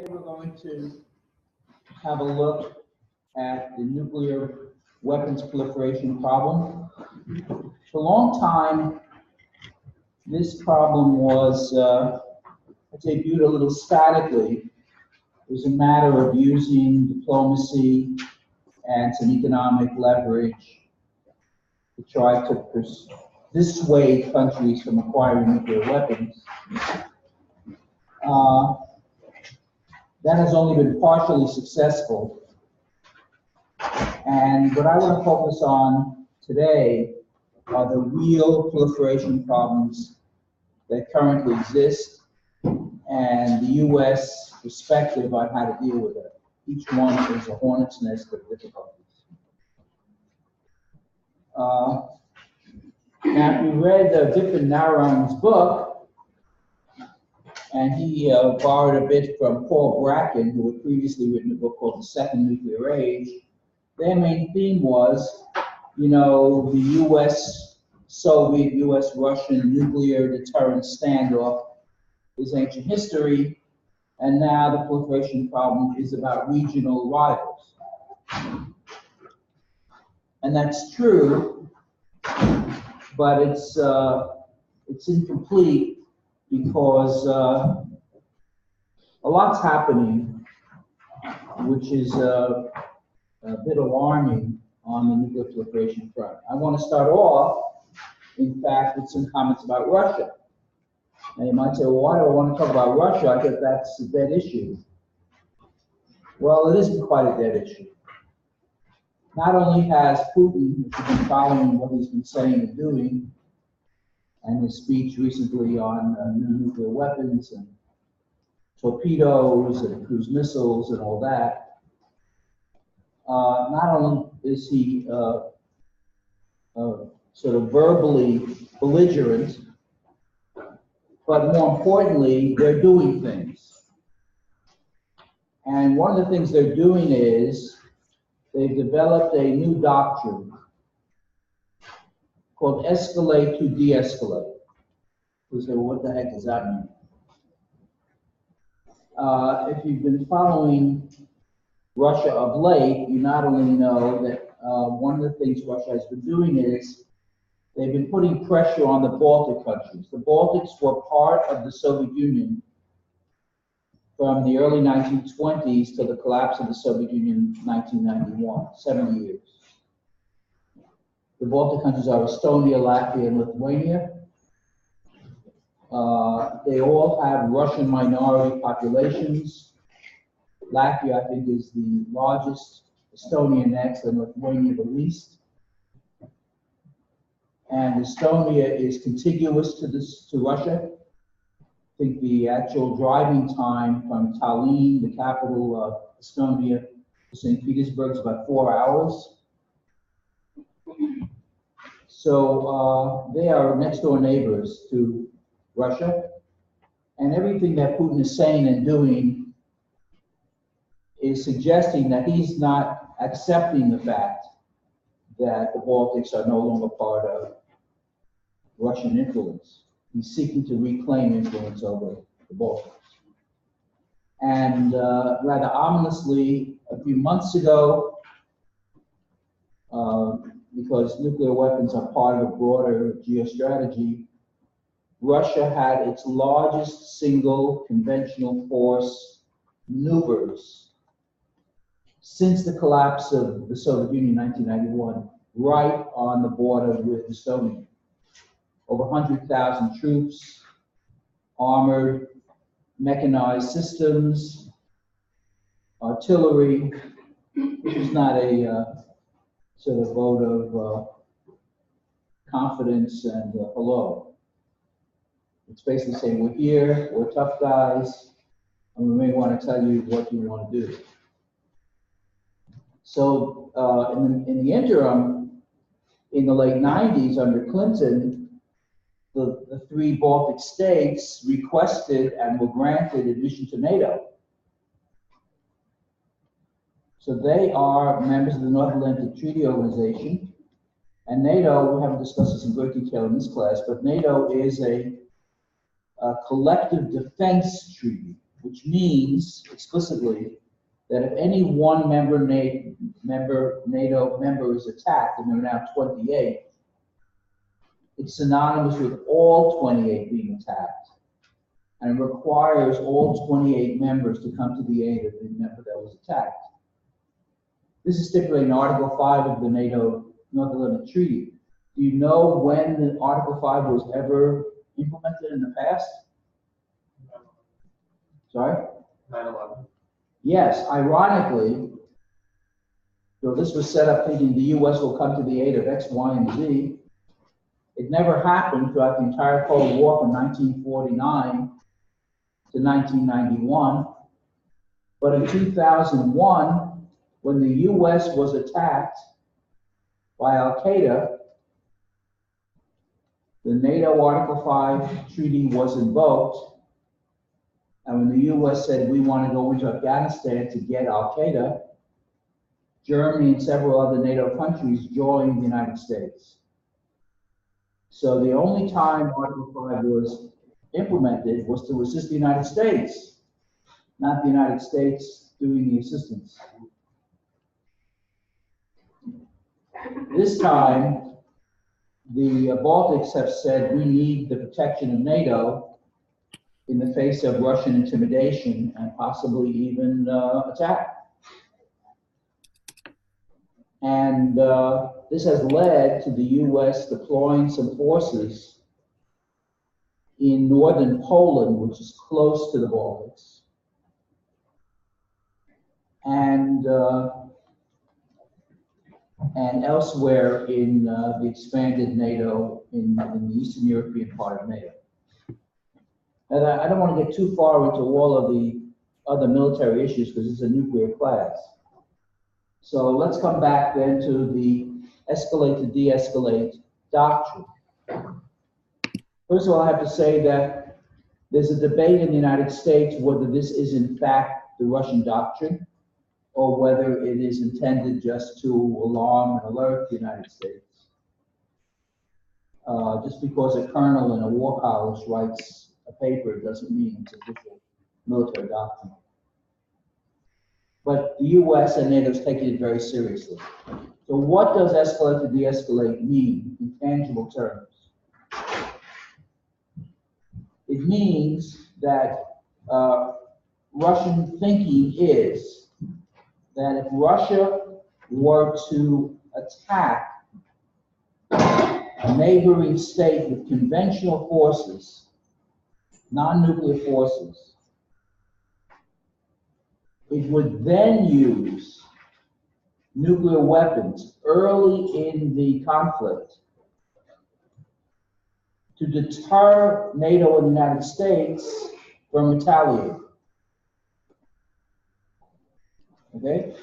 We're going to have a look at the nuclear weapons proliferation problem. For a long time, this problem was, I'd say, viewed a little statically. It was a matter of using diplomacy and some economic leverage to try to dissuade countries from acquiring nuclear weapons. That has only been partially successful. And what I want to focus on today are the real proliferation problems that currently exist and the U.S. perspective on how to deal with it. Each one is a hornet's nest of difficulties. Now, if you read Diffin Naran's book, and he borrowed a bit from Paul Bracken, who had previously written a book called The Second Nuclear Age. Their main theme was, you know, the US-Soviet, US-Russian nuclear deterrence standoff is ancient history, and now the proliferation problem is about regional rivals. And that's true, but it's incomplete, because a lot's happening, which is a bit alarming on the nuclear proliferation front. I want to start off, in fact, with some comments about Russia. And you might say, well, why do I want to talk about Russia? I guess that's a dead issue. Well, it isn't quite a dead issue. Not only has Putin, if you've been following what he's been saying and doing, and his speech recently on new nuclear weapons and torpedoes and cruise missiles and all that, not only is he sort of verbally belligerent, but more importantly, they're doing things. And one of the things they're doing is they've developed a new doctrine called escalate to de-escalate. So what the heck does that mean? If you've been following Russia of late, you not only know that one of the things Russia has been doing is they've been putting pressure on the Baltic countries. The Baltics were part of the Soviet Union from the early 1920s to the collapse of the Soviet Union in 1991, 7 years. The Baltic countries are Estonia, Latvia, and Lithuania. They all have Russian minority populations. Latvia, I think, is the largest, Estonia next, and Lithuania the least. And Estonia is contiguous to Russia. I think the actual driving time from Tallinn, the capital of Estonia, to St. Petersburg is about 4 hours. So they are next door neighbors to Russia, and everything that Putin is saying and doing is suggesting that he's not accepting the fact that the Baltics are no longer part of Russian influence. He's seeking to reclaim influence over the Baltics. And rather ominously, a few months ago, because nuclear weapons are part of a broader geostrategy, Russia had its largest single conventional force maneuvers since the collapse of the Soviet Union in 1991, right on the border with Estonia. Over 100,000 troops, armored, mechanized systems, artillery. This is not a sort of vote of confidence and hello. It's basically saying, we're here, we're tough guys, and we may want to tell you what you want to do. So in the interim, in the late 90s under Clinton, the three Baltic states requested and were granted admission to NATO. So they are members of the North Atlantic Treaty Organization, and NATO, we haven't discussed this in great detail in this class, but NATO is a collective defense treaty. which means explicitly that if any one NATO member is attacked, and there are now 28, it's synonymous with all 28 being attacked, and requires all 28 members to come to the aid of the member that was attacked. This is stipulated in Article 5 of the NATO North Atlantic Treaty. Do you know when the Article 5 was ever implemented in the past? Sorry? 9/11. Yes, ironically, so this was set up thinking the U.S. will come to the aid of X, Y, and Z. It never happened throughout the entire Cold War from 1949 to 1991. But in 2001, when the U.S. was attacked by Al-Qaeda, the NATO Article 5 treaty was invoked. And when the U.S. said we want to go into Afghanistan to get Al-Qaeda, Germany and several other NATO countries joined the United States. So the only time Article 5 was implemented was to assist the United States, not the United States doing the assistance. This time, the Baltics have said we need the protection of NATO in the face of Russian intimidation and possibly even attack. And this has led to the U.S. deploying some forces in northern Poland, which is close to the Baltics, and elsewhere in the expanded NATO in the Eastern European part of NATO. And I don't want to get too far into all of the other military issues because it's a nuclear class. So let's come back then to the escalate to de-escalate doctrine. First of all, I have to say that there's a debate in the United States whether this is in fact the Russian doctrine or whether it is intended just to alarm and alert the United States. Just because a colonel in a war college writes a paper doesn't mean it's official military doctrine. But the U.S. and NATO is taking it very seriously. So what does escalate to de-escalate mean in tangible terms? It means that Russian thinking is that if Russia were to attack a neighboring state with conventional forces, non-nuclear forces, it would then use nuclear weapons early in the conflict to deter NATO and the United States from retaliating. Okay?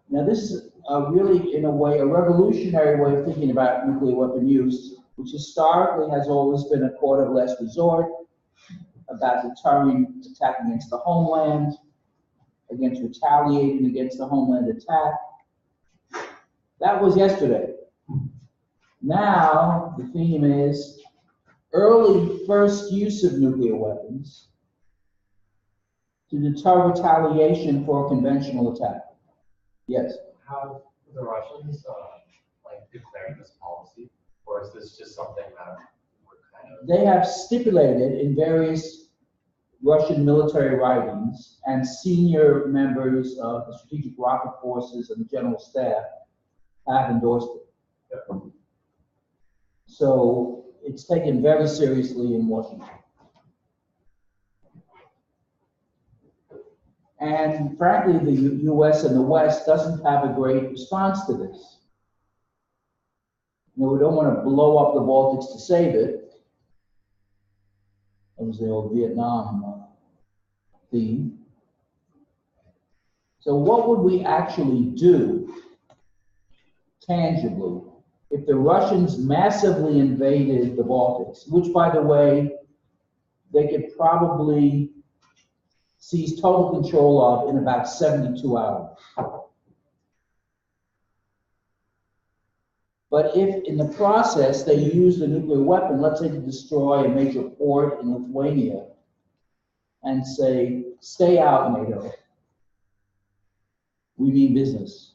Now this is really, in a way, a revolutionary way of thinking about nuclear weapon use, which historically has always been a court of last resort, about deterring attack against the homeland, against retaliating against the homeland attack. That was yesterday. Now, the theme is early first use of nuclear weapons to deter retaliation for a conventional attack. Yes? Have the Russians declared this policy, or is this just something that we're kind of... They have stipulated in various Russian military writings, and senior members of the Strategic Rocket Forces and the General Staff have endorsed it. Yep. So it's taken very seriously in Washington. And frankly, the U.S. and the West doesn't have a great response to this. You know, we don't want to blow up the Baltics to save it. That was the old Vietnam theme. So what would we actually do tangibly if the Russians massively invaded the Baltics, which, by the way, they could probably seize total control of in about 72 hours? But if in the process they used a nuclear weapon, let's say to destroy a major port in Lithuania, and say, stay out, NATO. We mean business.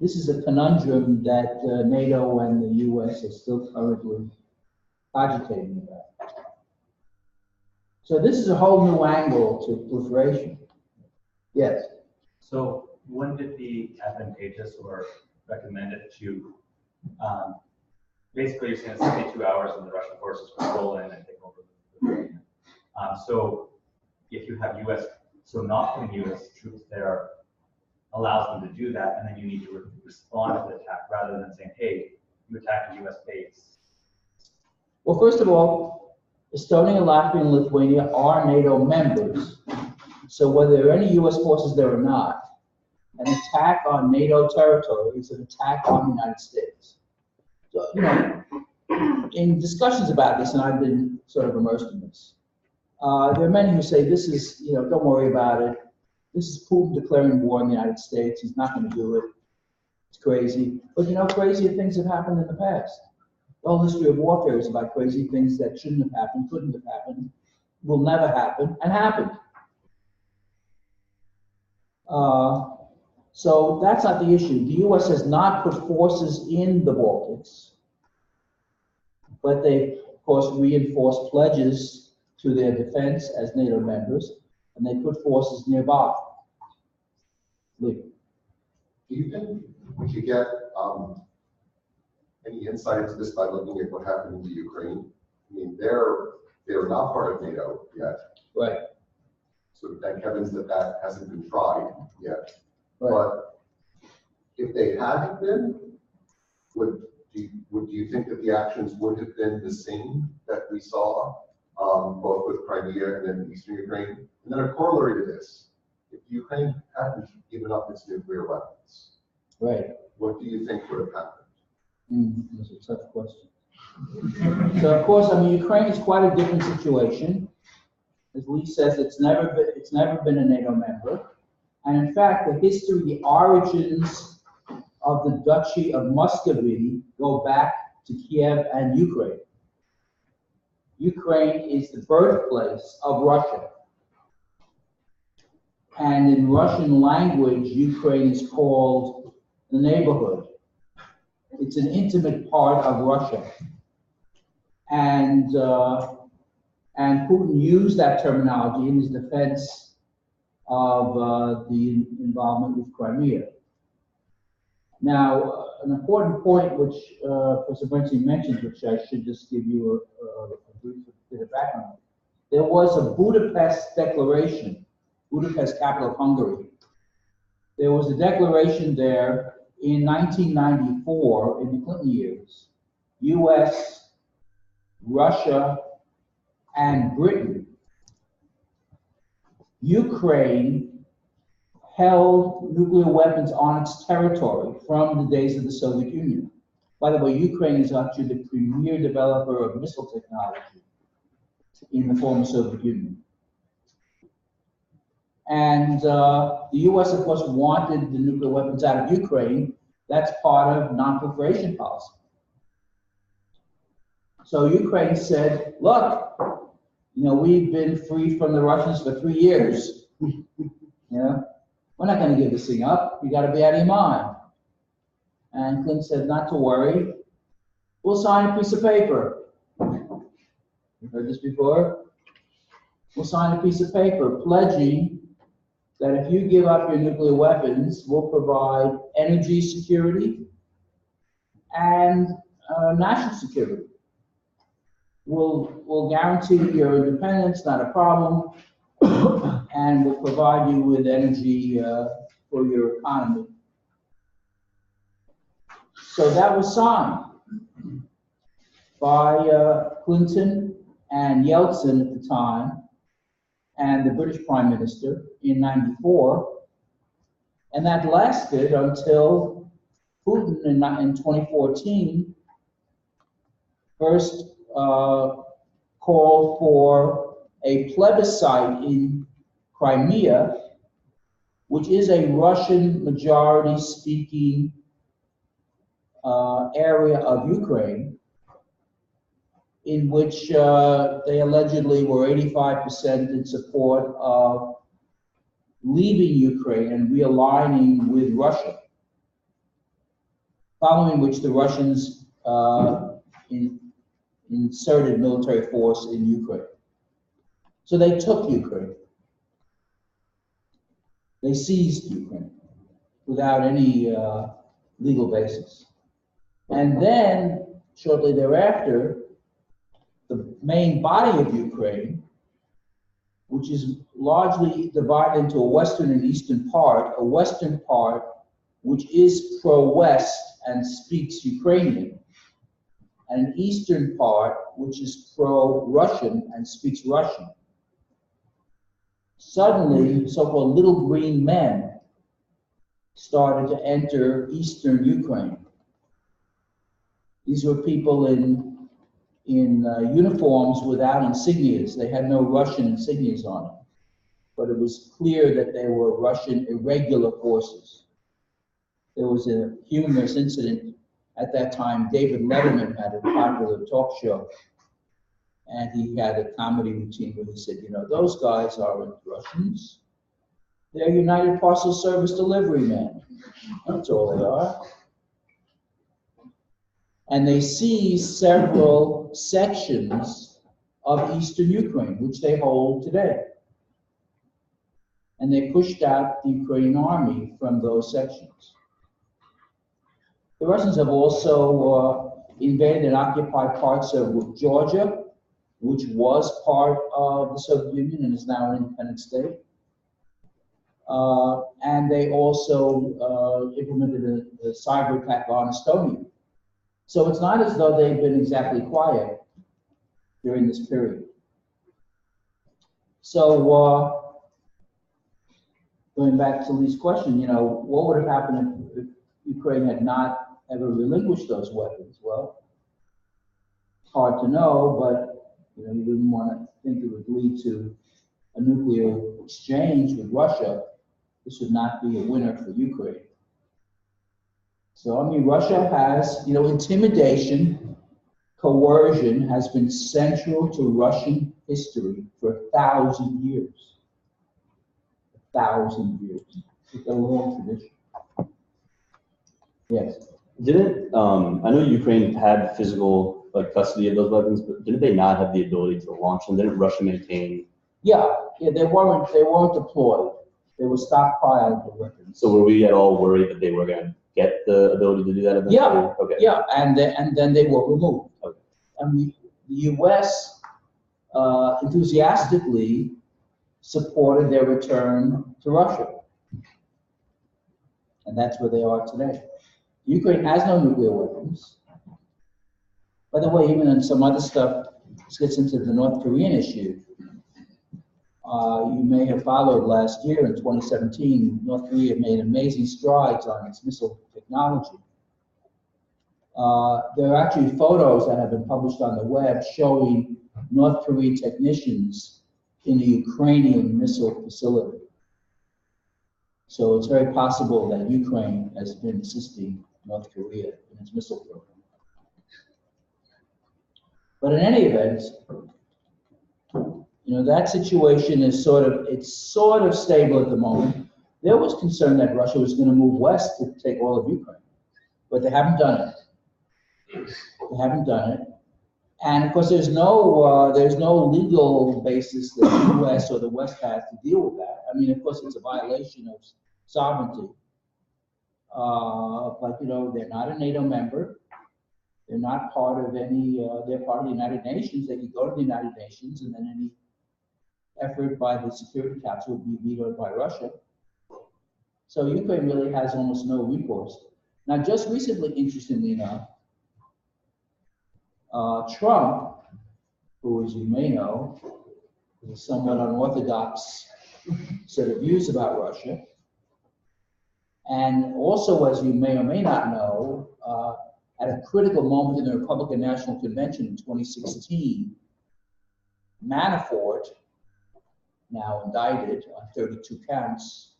This is a conundrum that NATO and the US are still currently agitating about. So this is a whole new angle to proliferation. Yes. So wouldn't it be advantageous or recommended to, basically you're saying it's 72 hours and the Russian forces will roll in and take over the so if you have US, so not putting US troops there allows them to do that, and then you need to respond to the attack rather than saying, hey, you attacked a US base. Well, first of all, Estonia, Latvia, and Lithuania are NATO members. So whether there are any US forces there or not, an attack on NATO territory is an attack on the United States. So, you know, in discussions about this, and I've been sort of immersed in this, there are many who say this is, you know, don't worry about it. This is Putin declaring war on the United States. He's not going to do it. It's crazy. But you know, crazier things have happened in the past. The whole history of warfare is about crazy things that shouldn't have happened, couldn't have happened, will never happen, and happened. So that's not the issue. The US has not put forces in the Baltics, but they, of course, reinforced pledges to their defense as NATO members, and they put forces nearby. Lee. Do you think we could get any insight into this by looking at what happened in Ukraine? I mean, they're not part of NATO yet. Right. So thank heavens that hasn't been tried yet. Right. But if they hadn't been, would you think that the actions would have been the same that we saw both with Crimea and then Eastern Ukraine? And then a corollary to this, if Ukraine hadn't given up its nuclear weapons, Right. what do you think would have happened? That's a tough question. So of course, I mean, Ukraine is quite a different situation. As Lee says, it's never been a NATO member. And in fact, the history, the origins of the Duchy of Muscovy go back to Kiev and Ukraine. Ukraine is the birthplace of Russia. And in Russian language, Ukraine is called the neighborhood. It's an intimate part of Russia. And Putin used that terminology in his defense of the involvement with Crimea. Now, an important point which Professor Bernstein mentioned, which I should just give you a brief bit of background. There was a Budapest Declaration, Budapest, capital of Hungary. There was a declaration there in 1994, in the Clinton years. US, Russia, and Britain. Ukraine held nuclear weapons on its territory from the days of the Soviet Union. By the way, Ukraine is actually the premier developer of missile technology in the former Soviet Union. And the US, of course, wanted the nuclear weapons out of Ukraine. That's part of non-proliferation policy. So Ukraine said, look, you know, we've been free from the Russians for 3 years. You know, we're not going to give this thing up. You got to be out of your mind. And Clinton said, not to worry. We'll sign a piece of paper. You've heard this before? We'll sign a piece of paper pledging that if you give up your nuclear weapons, we'll provide energy security and national security. We'll guarantee your independence, not a problem, and we'll provide you with energy for your economy. So that was signed by Clinton and Yeltsin at the time, and the British Prime Minister in '94, and that lasted until Putin in 2014 first called for a plebiscite in Crimea, which is a Russian majority speaking area of Ukraine, in which they allegedly were 85% in support of leaving Ukraine and realigning with Russia, following which the Russians inserted military force in Ukraine. So they took Ukraine. They seized Ukraine without any legal basis. And then, shortly thereafter, the main body of Ukraine, which is largely divided into a western and eastern part, a western part which is pro-West and speaks Ukrainian, and an eastern part which is pro-Russian and speaks Russian. Suddenly, so-called little green men started to enter eastern Ukraine. These were people in uniforms without insignias. They had no Russian insignias on them, but it was clear that they were Russian irregular forces. There was a humorous incident at that time. David Letterman had a popular talk show, and he had a comedy routine where he said, you know, those guys aren't Russians. They're United Parcel Service delivery men. That's all they are. And they seized several sections of eastern Ukraine, which they hold today. And they pushed out the Ukrainian army from those sections. The Russians have also invaded and occupied parts of Georgia, which was part of the Soviet Union and is now an independent state. And they also implemented a cyber attack on Estonia. So it's not as though they've been exactly quiet during this period. So going back to Lee's question, you know, what would have happened if Ukraine had not ever relinquished those weapons? Well, it's hard to know, but you know, you didn't want to think it would lead to a nuclear exchange with Russia. This would not be a winner for Ukraine. So, I mean, Russia has, you know, intimidation, coercion has been central to Russian history for 1,000 years. 1,000 years. It's a long tradition. Yes. Didn't I know Ukraine had physical custody of those weapons, but didn't they not have the ability to launch them? Didn't Russia maintain? Yeah, they weren't deployed. They were stockpiled the weapons. So were we at all worried that they were going to get the ability to do that eventually? Yeah. Okay. Yeah, and then they were removed. Okay. And the U.S. Enthusiastically supported their return to Russia. And that's where they are today. Ukraine has no nuclear weapons. By the way, even in some other stuff, this gets into the North Korean issue. You may have followed last year in 2017, North Korea made amazing strides on its missile technology. There are actually photos that have been published on the web showing North Korean technicians in the Ukrainian missile facility. So it's very possible that Ukraine has been assisting North Korea in its missile program. But in any event, you know, that situation is sort of stable at the moment. There was concern that Russia was going to move west to take all of Ukraine, but they haven't done it. They haven't done it. And of course, there's no legal basis that the U.S. or the West has to deal with that. I mean, of course, it's a violation of sovereignty. But you know, they're not a NATO member. They're not part of any. They're part of the United Nations. They can go to the United Nations, and then any effort by the Security Council would be vetoed by Russia. So Ukraine really has almost no recourse. Now, just recently, interestingly enough, Trump, who, as you may know, is a somewhat unorthodox set of views about Russia, and also, as you may or may not know, at a critical moment in the Republican National Convention in 2016, Manafort, now indicted on 32 counts,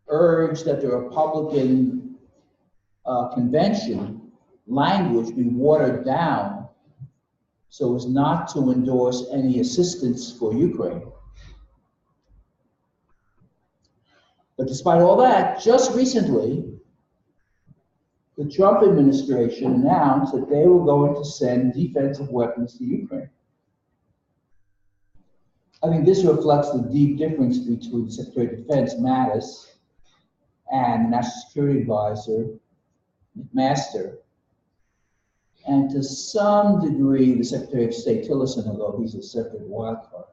urged that the Republican convention language be watered down so as not to endorse any assistance for Ukraine. But despite all that, just recently, the Trump administration announced that they were going to send defensive weapons to Ukraine. I think this reflects the deep difference between the Secretary of Defense, Mattis, and the National Security Advisor, McMaster, and to some degree, the Secretary of State Tillerson, although he's a separate wild card,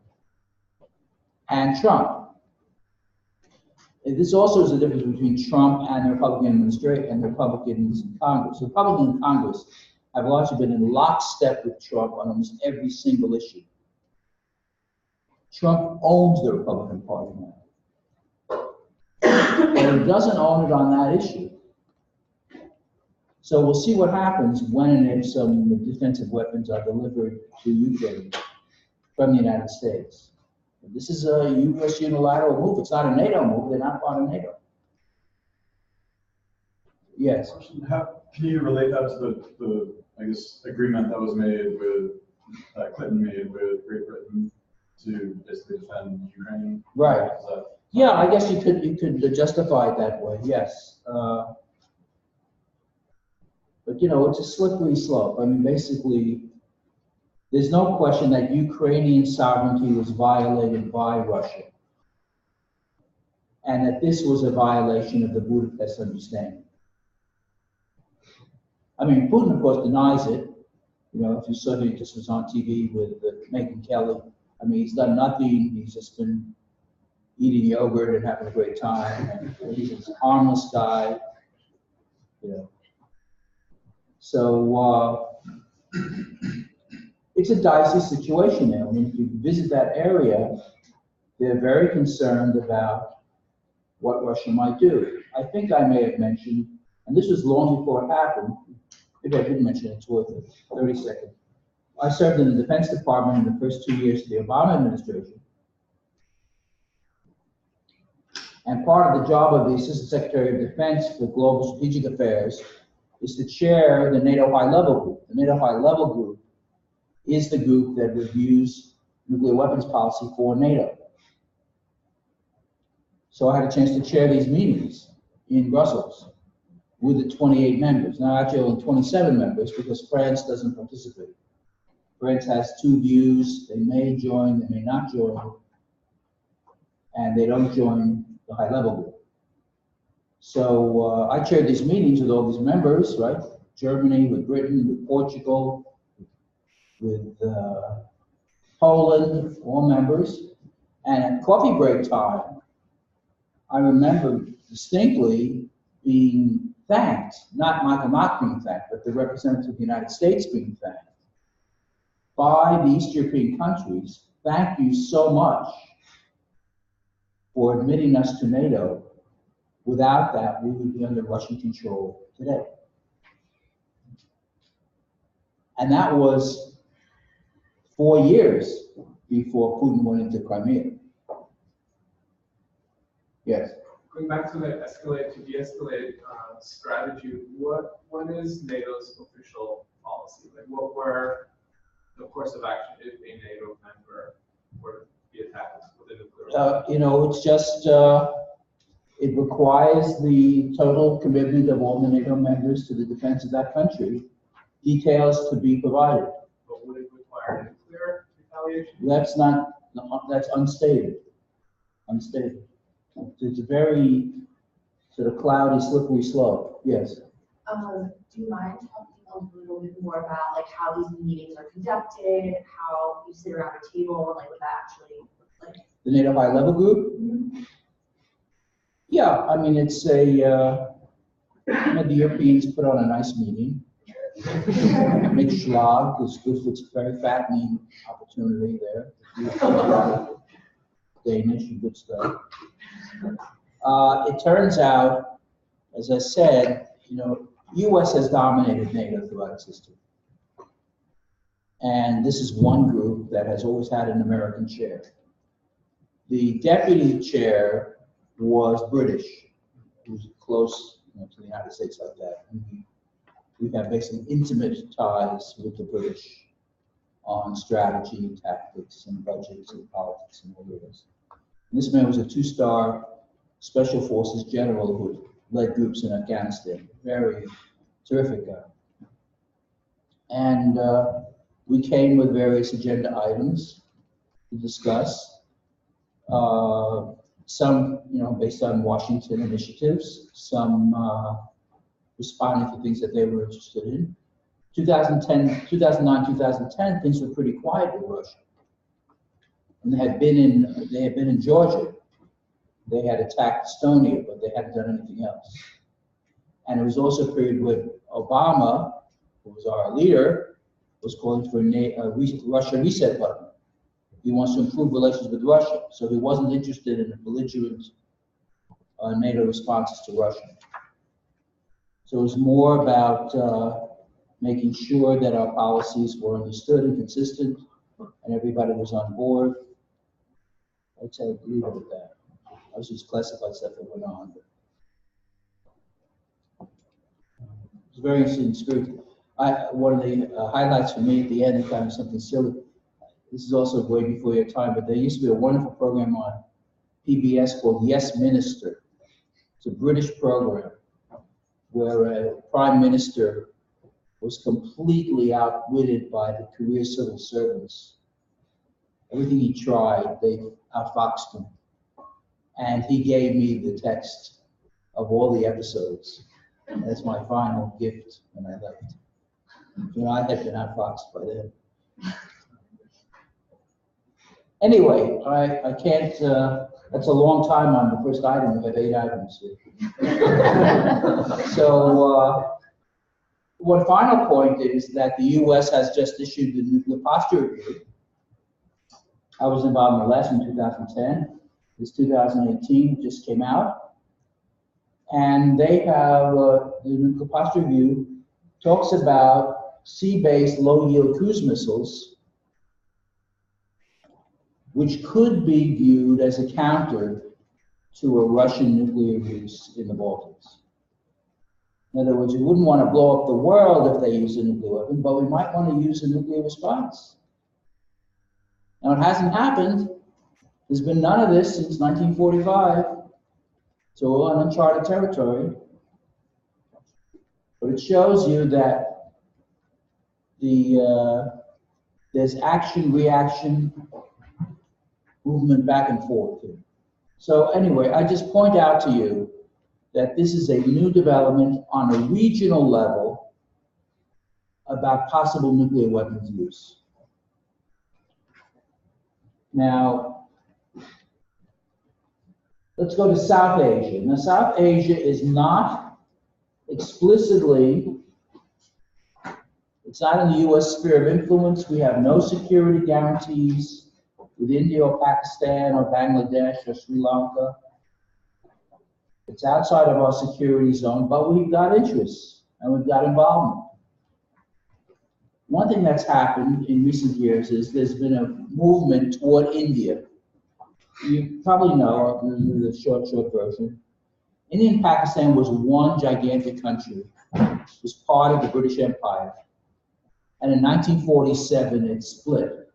and Trump. This also is the difference between Trump and the Republican administration and the Republicans in Congress. The Republicans in Congress have largely been in lockstep with Trump on almost every single issue. Trump owns the Republican Party now. But he doesn't own it on that issue. So we'll see what happens when and if some defensive weapons are delivered to Ukraine from the United States. This is a U.S. unilateral move. It's not a NATO move. They're not part of NATO. Yes. How can you relate that to the I guess agreement that was made with Clinton made with Great Britain to basically defend Ukraine? Right. Yeah, I guess you could justify it that way. Yes. But you know, it's a slippery slope. I mean, basically, there's no question that Ukrainian sovereignty was violated by Russia, and that this was a violation of the Budapest Understanding. I mean, Putin, of course, denies it. You know, if you saw he just was on TV with Megyn Kelly, I mean, he's done nothing. He's just been eating yogurt and having a great time, and he's a harmless guy. You know, so. It's a dicey situation now. I mean, if you visit that area, they're very concerned about what Russia might do. I think I may have mentioned, and this was long before it happened, maybe I didn't mention it, it's worth it, 30 seconds. I served in the Defense Department in the first 2 years of the Obama administration. And part of the job of the Assistant Secretary of Defense for Global Strategic Affairs is to chair the NATO high-level group. The NATO high-level group is the group that reviews nuclear weapons policy for NATO. So I had a chance to chair these meetings in Brussels with the 28 members. Now actually only 27 members because France doesn't participate. France has two views. They may join, they may not join, and they don't join the high-level group. So I chaired these meetings with all these members, right? Germany, with Britain, with Portugal, with Poland, all members. And at coffee break time, I remember distinctly being thanked, not Michael Mock being thanked, but the representative of the United States being thanked by the East European countries. Thank you so much for admitting us to NATO. Without that, we would be under Russian control today. And that was 4 years before Putin went into Crimea. Yes. Going back to the escalate to de-escalate strategy, what is NATO's official policy? Like, what were the course of action if a NATO member were to be attacked with a nuclear? You know, it's just it requires the total commitment of all the NATO members to the defense of that country. Details to be provided. But would it require nuclear retaliation? That's not. That's unstated. Unstated. It's a very sort of cloudy, slippery slope. Yes. Do you mind talking a little bit more about like how these meetings are conducted, how you sit around a table, like what that actually looks like? The NATO high-level group. Mm-hmm. Yeah, I mean it's a. You know, the Europeans put on a nice meeting. Mixed schlag is good. It's a very fattening opportunity there. Danish and good stuff. It turns out, as I said, you know, U.S. has dominated NATO throughout its history. And this is one group that has always had an American chair. The deputy chair was British, who was close, you know, to the United States like that. We have basically intimate ties with the British. on strategy and tactics and budgets and politics and all of this. And this man was a two-star special forces general who led groups in Afghanistan. Very terrific guy. And we came with various agenda items to discuss. Some, based on Washington initiatives, some responding to things that they were interested in. 2009, 2010, things were pretty quiet in Russia. And they had been in Georgia. They had attacked Estonia, but they hadn't done anything else. And it was also a period when Obama, who was our leader, was calling for a Russia reset button. He wants to improve relations with Russia, so he wasn't interested in a belligerent NATO responses to Russia. So it was more about making sure that our policies were understood and consistent, and everybody was on board. I'd say leave it at that. I was just classified stuff that went on. It's very interesting spirit. One of the highlights for me at the end, kind of something silly. This is also way before your time, but there used to be a wonderful program on PBS called Yes Minister. It's a British program where a prime minister was completely outwitted by the career civil servants. Everything he tried, they outfoxed him. And he gave me the text of all the episodes. And that's my final gift when I left. I had been outfoxed by then. Anyway, I can't, that's a long time on the first item. We have 8 items here. So, one final point is that the U.S. has just issued the nuclear posture review. I was involved in the last one in 2010. This 2018 just came out. And they have, the nuclear posture review talks about sea-based low-yield cruise missiles, which could be viewed as a counter to a Russian nuclear use in the Baltics. In other words, we wouldn't want to blow up the world if they use a nuclear weapon, but we might want to use a nuclear response. Now, it hasn't happened. There's been none of this since 1945. So we're on uncharted territory. But it shows you that there's action, reaction, movement back and forth here. So anyway, I just point out to you that this is a new development on a regional level about possible nuclear weapons use. Now, let's go to South Asia. Now, South Asia is not explicitly, it's not in the U.S. sphere of influence. We have no security guarantees with India or Pakistan or Bangladesh or Sri Lanka. It's outside of our security zone, but we've got interests and we've got involvement. One thing that's happened in recent years is there's been a movement toward India. You probably know the short version. India and Pakistan was one gigantic country. It was part of the British Empire. And in 1947, it split.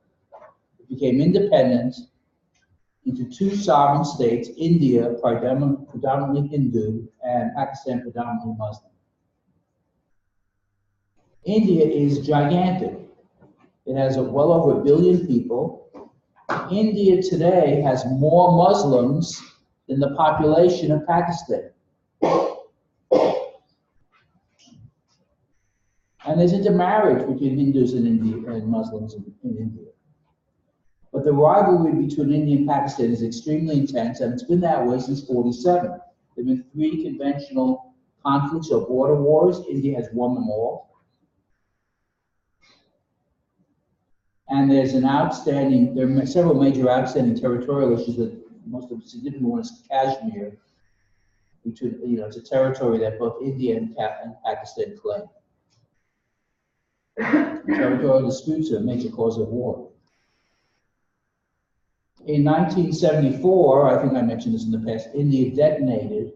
It became independent into 2 sovereign states, India predominantly Hindu and Pakistan predominantly Muslim. India is gigantic. It has well over 1 billion people. India today has more Muslims than the population of Pakistan. And there's intermarriage between Hindus and India and Muslims in India. But the rivalry between India and Pakistan is extremely intense, and it's been that way since 1947. There have been 3 conventional conflicts or border wars. India has won them all. And there's there are several major outstanding territorial issues. That most of the significant one is Kashmir. It's a territory that both India and Pakistan claim. Territorial disputes are a major cause of war. In 1974, I think I mentioned this in the past, India detonated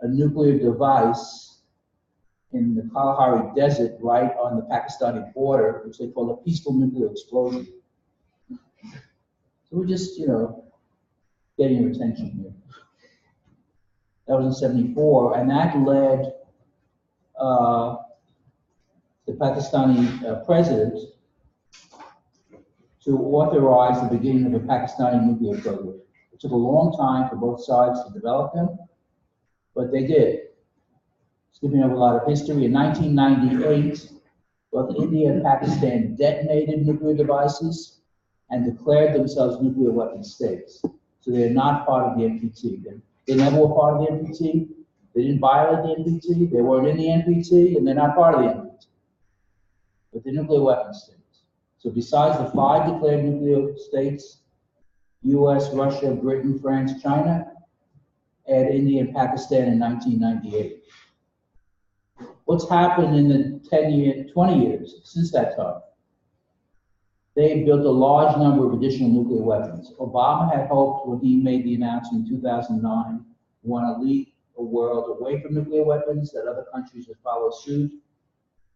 a nuclear device in the Kalahari Desert, right on the Pakistani border, which they call a peaceful nuclear explosion. So we're just, getting your attention here. That was in 74, and that led the Pakistani president to authorize the beginning of a Pakistani nuclear program. It took a long time for both sides to develop them, but they did. Skipping over a lot of history, in 1998, both India and Pakistan detonated nuclear devices and declared themselves nuclear weapon states. So they're not part of the NPT. They never were part of the NPT. They didn't violate the NPT. They weren't in the NPT, and they're not part of the NPT. But they're nuclear weapon states. So besides the 5 declared nuclear states, US, Russia, Britain, France, China, add India and Pakistan in 1998. What's happened in the 20 years since that time? They built a large number of additional nuclear weapons. Obama had hoped when he made the announcement in 2009, we want to lead a world away from nuclear weapons, that other countries would follow suit.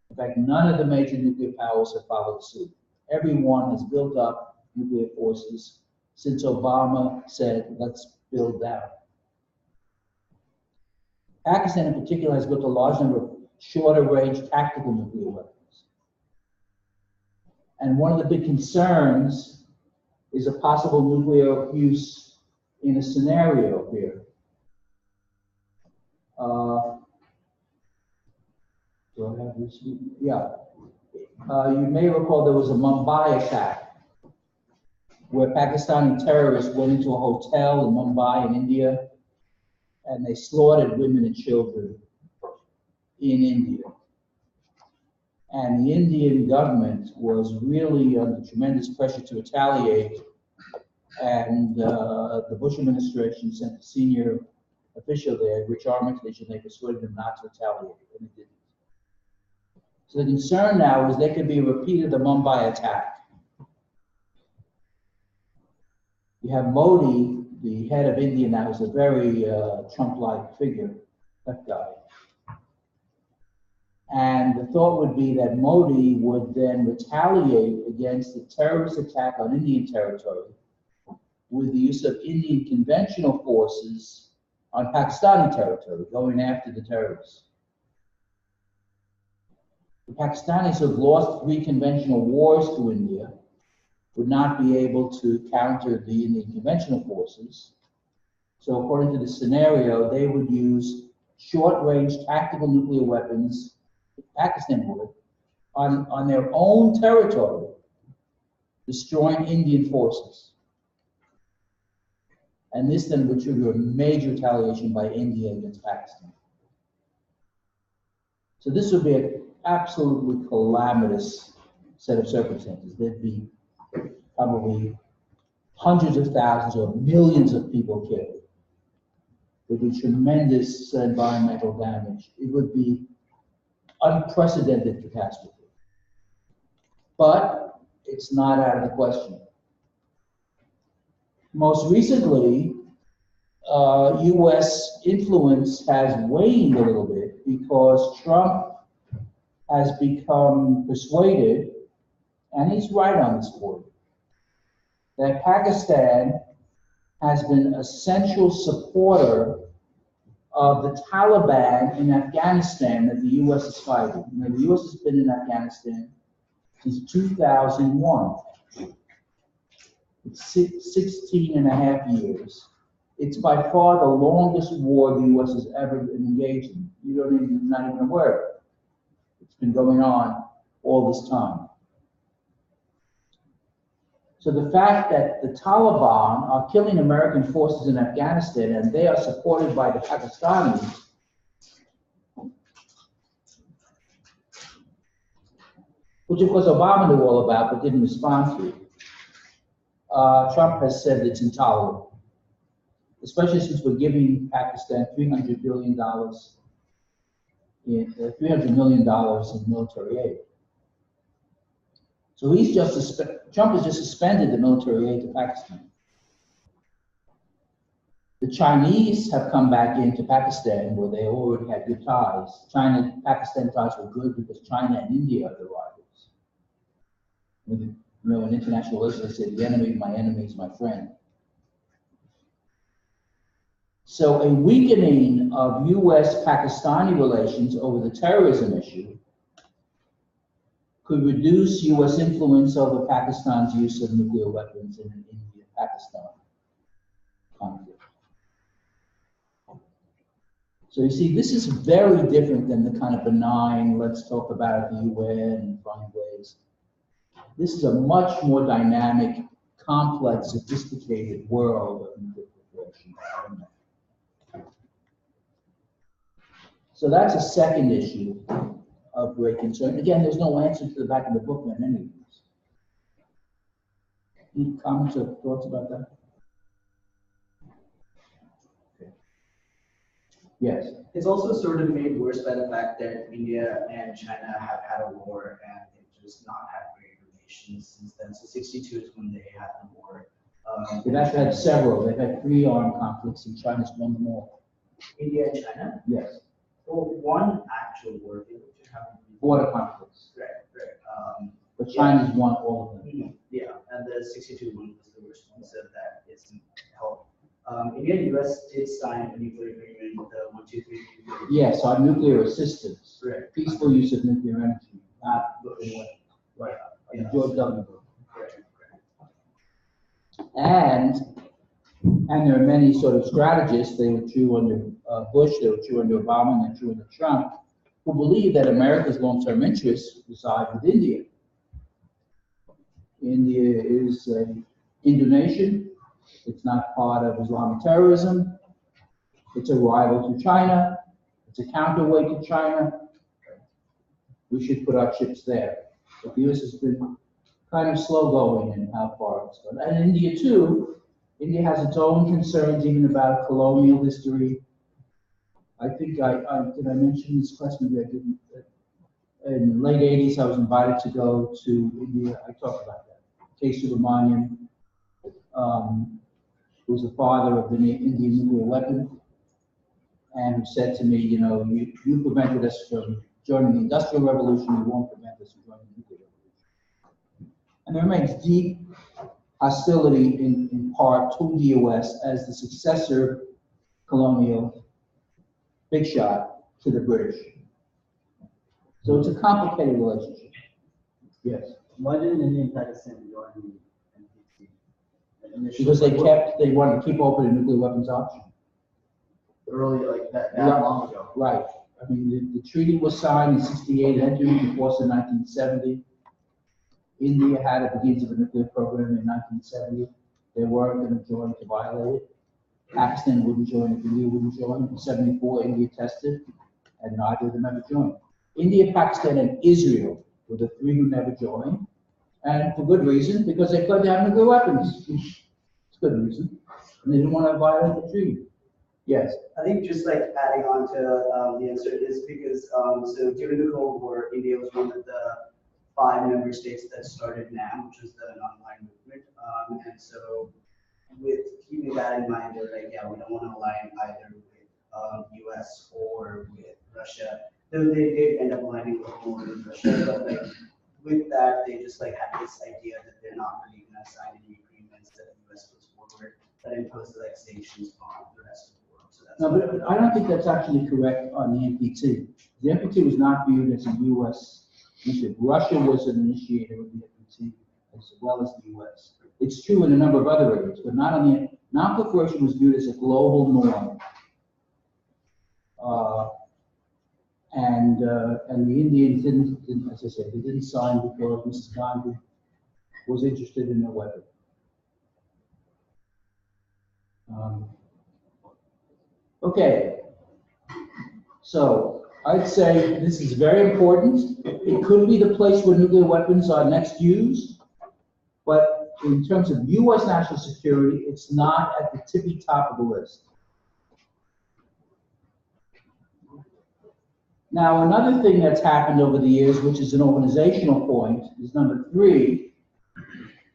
In fact, none of the major nuclear powers have followed suit. Everyone has built up nuclear forces since Obama said, let's build down. Pakistan in particular has built a large number of shorter range tactical nuclear weapons. And one of the big concerns is a possible nuclear use in a scenario here. Do I have this? Yeah. You may recall there was a Mumbai attack where Pakistani terrorists went into a hotel in Mumbai in India and they slaughtered women and children in India. And the Indian government was really under tremendous pressure to retaliate. And the Bush administration sent a senior official there, Rich Armitage, and they persuaded him not to retaliate, and they didn't. So the concern now is there could be a repeat of the Mumbai attack. You have Modi, the head of India now, is a very Trump-like figure, that guy. And the thought would be that Modi would then retaliate against the terrorist attack on Indian territory with the use of Indian conventional forces on Pakistani territory, going after the terrorists. The Pakistanis have lost 3 conventional wars to India, would not be able to counter the Indian conventional forces. So according to the scenario, they would use short-range tactical nuclear weapons, Pakistan would, on their own territory, destroying Indian forces. And this then would trigger a major retaliation by India against Pakistan. So this would be an absolutely calamitous set of circumstances. There'd be probably hundreds of thousands or millions of people killed. There'd be tremendous environmental damage. It would be unprecedented catastrophe. But it's not out of the question. Most recently, US influence has waned a little bit because Trump has become persuaded, and he's right on this point, that Pakistan has been a central supporter of the Taliban in Afghanistan that the US is fighting. You know, the US has been in Afghanistan since 2001. It's 16 and a half years. It's by far the longest war the US has ever been engaged in. You're not even aware of it. It's been going on all this time. So the fact that the Taliban are killing American forces in Afghanistan and they are supported by the Pakistanis, which of course Obama knew all about but didn't respond to, Trump has said it's intolerable, especially since we're giving Pakistan $300 million in military aid. So Trump has just suspended the military aid to Pakistan. The Chinese have come back into Pakistan where they already had good ties. Pakistan ties were good because China and India are the rivals. You know, in international relations, they say the enemy of my enemy is my friend. So a weakening of U.S.-Pakistani relations over the terrorism issue could reduce U.S. influence over Pakistan's use of nuclear weapons in an India-Pakistan conflict. So you see, this is very different than the kind of benign, let's talk about the UN and find ways. This is a much more dynamic, complex, sophisticated world of nuclear proliferation. So that's a second issue of great concern. Again, there's no answer to the back of the book on any of these. Any comments or thoughts about that? Okay. Yes. It's also sort of made worse by the fact that India and China have had a war and they've just not had great relations since then. So 62 is when they had the war. They've actually had several. They've had 3 armed conflicts, and China's won them all. India and China? Yes. Well, one actual war, they would have Border conflicts. right. But China's won all of them. Yeah, and the 62 one was the worst one, so that isn't help. India and US did sign a nuclear agreement, the 123 nuclear. Yes, on nuclear assistance. Right. Peaceful use of nuclear energy, not Right. George W. Bush. Right. And there are many sort of strategists, they were true under Bush, they were true under Obama, and they're true under Trump, who believe that America's long-term interests reside with India. India is an Indo-nation. It's not part of Islamic terrorism. It's a rival to China. It's a counterweight to China. We should put our chips there. But the U.S. has been kind of slow going in how far it's gone. And India too. India has its own concerns even about colonial history. I think did I mention this question? I didn't. In the late 80s, I was invited to go to India. I talked about that. K. Subramanian, who was the father of the Indian nuclear weapon, and who said to me, you know, you prevented us from joining the Industrial Revolution, you won't prevent us from joining the nuclear revolution. And there remains deep hostility in part to the U.S. as the successor colonial big shot to the British. So it's a complicated relationship. Yes. Why didn't India and Pakistan join the NPT? Because they wanted to keep open a nuclear weapons option. Early, like that long ago. Right. I mean, the treaty was signed in '68, entered into force in 1970. India had the beginnings of a nuclear program in 1970. They weren't going to join to violate it. Pakistan wouldn't join if India wouldn't join. In '74, India tested, and neither of them ever joined. India, Pakistan, and Israel were the 3 who never joined, and for good reason, because they claimed to have nuclear weapons. It's good reason. And they didn't want to violate the treaty. Yes. I think just like adding on to the answer is because so during the Cold War, India was one of the 5 member states that started NAM, which was the non-aligned movement. And so with keeping that in mind, they're like, yeah, we don't want to align either with US or with Russia. Though they did end up aligning with more with Russia, but like with that, they just like had this idea that they're not really going to sign any agreements that the US puts forward that imposes like sanctions on the rest of the world. So that's No, but I don't think that's actually correct on the NPT. The NPT was not viewed as a U.S. initiative. Russia was an initiator of the NPT as well as the U.S. It's true in a number of other areas, but not on the non-proliferation was viewed as a global norm. And the Indians didn't, as I said, they didn't sign because Mrs. Gandhi was interested in their weapon. Okay, so I'd say this is very important. It could be the place where nuclear weapons are next used, but in terms of U.S. national security, it's not at the tippy top of the list. Now, another thing that's happened over the years, which is an organizational point, is number 3.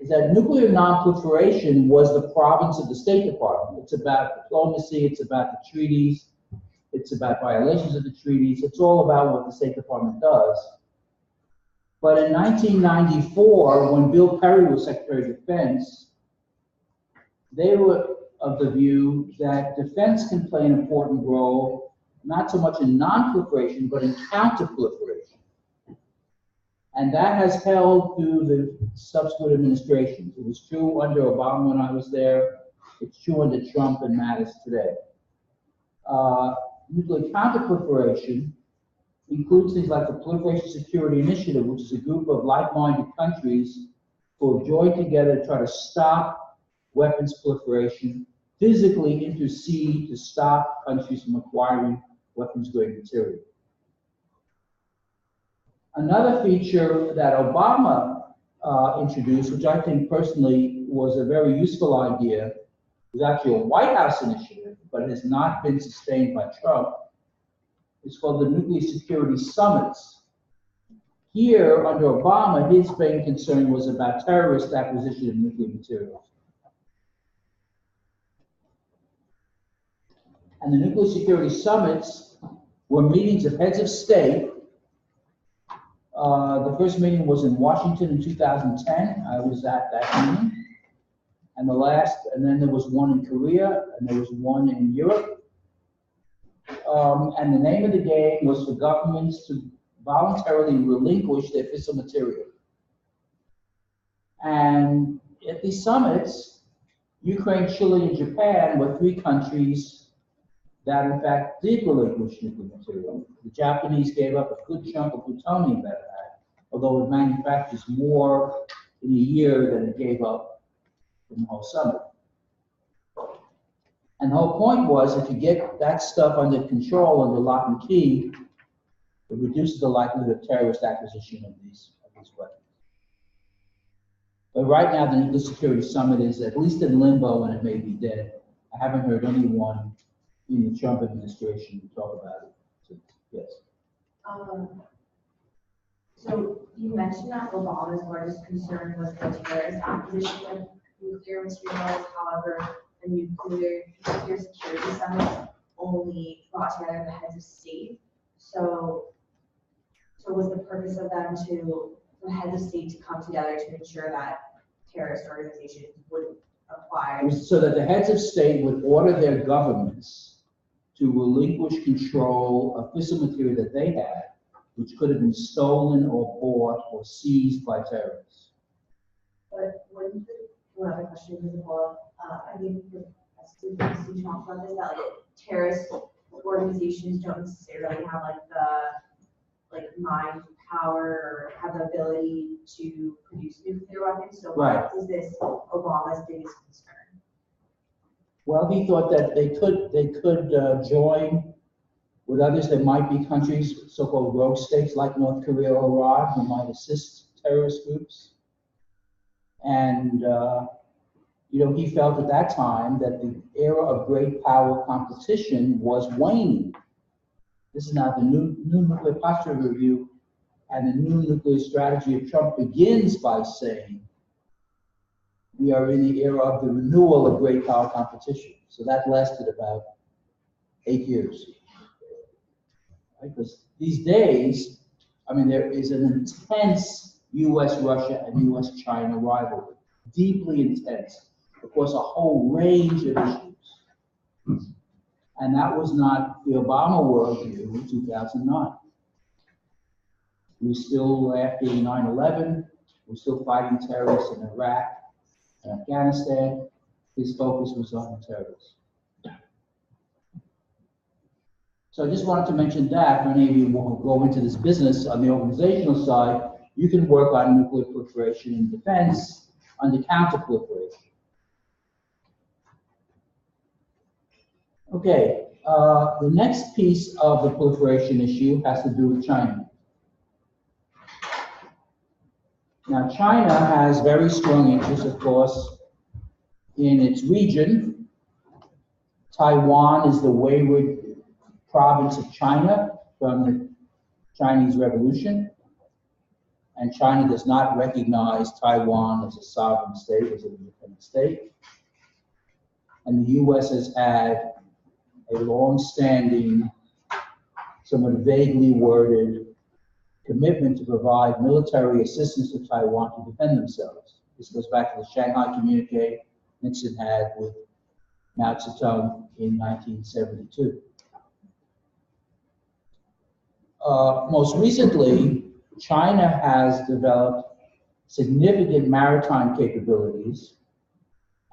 is that nuclear non-proliferation was the province of the State Department. It's about diplomacy, it's about the treaties, it's about violations of the treaties, it's all about what the State Department does. But in 1994, when Bill Perry was Secretary of Defense, they were of the view that defense can play an important role, not so much in non-proliferation, but in counter-proliferation. And that has held through the subsequent administrations. It was true under Obama when I was there. It's true under Trump and Mattis today. Nuclear counter-proliferation includes things like the Proliferation Security Initiative, which is a group of like-minded countries who have joined together to try to stop weapons proliferation, physically intercede to stop countries from acquiring weapons-grade material. Another feature that Obama introduced, which I think personally was a very useful idea, was actually a White House initiative, but has not been sustained by Trump. It's called the Nuclear Security Summits. Here, under Obama, his main concern was about terrorist acquisition of nuclear materials. And the Nuclear Security Summits were meetings of heads of state. The first meeting was in Washington in 2010. I was at that meeting. And then there was one in Korea, and there was one in Europe. And the name of the game was for governments to voluntarily relinquish their fissile material. And at these summits, Ukraine, Chile, and Japan were three countries that in fact did relinquish nuclear material. The Japanese gave up a good chunk of plutonium that it had, although it manufactures more in a year than it gave up in the whole summit. And the whole point was, if you get that stuff under control, under lock and key, it reduces the likelihood of terrorist acquisition of these weapons. But right now, the Nuclear Security Summit is at least in limbo, and it may be dead. I haven't heard anyone in the Trump administration talk about it. So, yes. So you mentioned that Obama's largest concern was the terrorist acquisition of nuclear materials. However, the nuclear security summit only brought together the heads of state. So was the purpose of them the heads of state to come together to ensure that terrorist organizations wouldn't acquire? So that the heads of state would order their governments to relinquish control of fissile material that they had, which could have been stolen or bought or seized by terrorists. But wouldn't one other question is I think we talked about this, that like terrorist organizations don't necessarily have mind power or have the ability to produce nuclear weapons. So right. What is this Obama's biggest concern? Well, he thought that they could join with others. There might be countries, so-called rogue states like North Korea or Iran, who might assist terrorist groups. And he felt at that time that the era of great power competition was waning. This is now the new nuclear posture review, and the new nuclear strategy of Trump begins by saying we are in the era of the renewal of great power competition. So that lasted about 8 years. Right? Because these days, there is an intense U.S.-Russia and U.S.-China rivalry, deeply intense, across a whole range of issues. And that was not the Obama worldview in 2009. We still, after 9/11, we're still fighting terrorists in Iraq and Afghanistan. His focus was on terrorists. So I just wanted to mention that for any of you who will go into this business on the organizational side, you can work on nuclear proliferation in defense under counter-proliferation. Okay, the next piece of the proliferation issue has to do with China. Now, China has very strong interests, of course, in its region. Taiwan is the wayward province of China from the Chinese Revolution. and China does not recognize Taiwan as a sovereign state, as an independent state. And the US has had a long-standing, somewhat vaguely worded commitment to provide military assistance to Taiwan to defend themselves. This goes back to the Shanghai Communique Nixon had with Mao Zedong in 1972. Most recently, China has developed significant maritime capabilities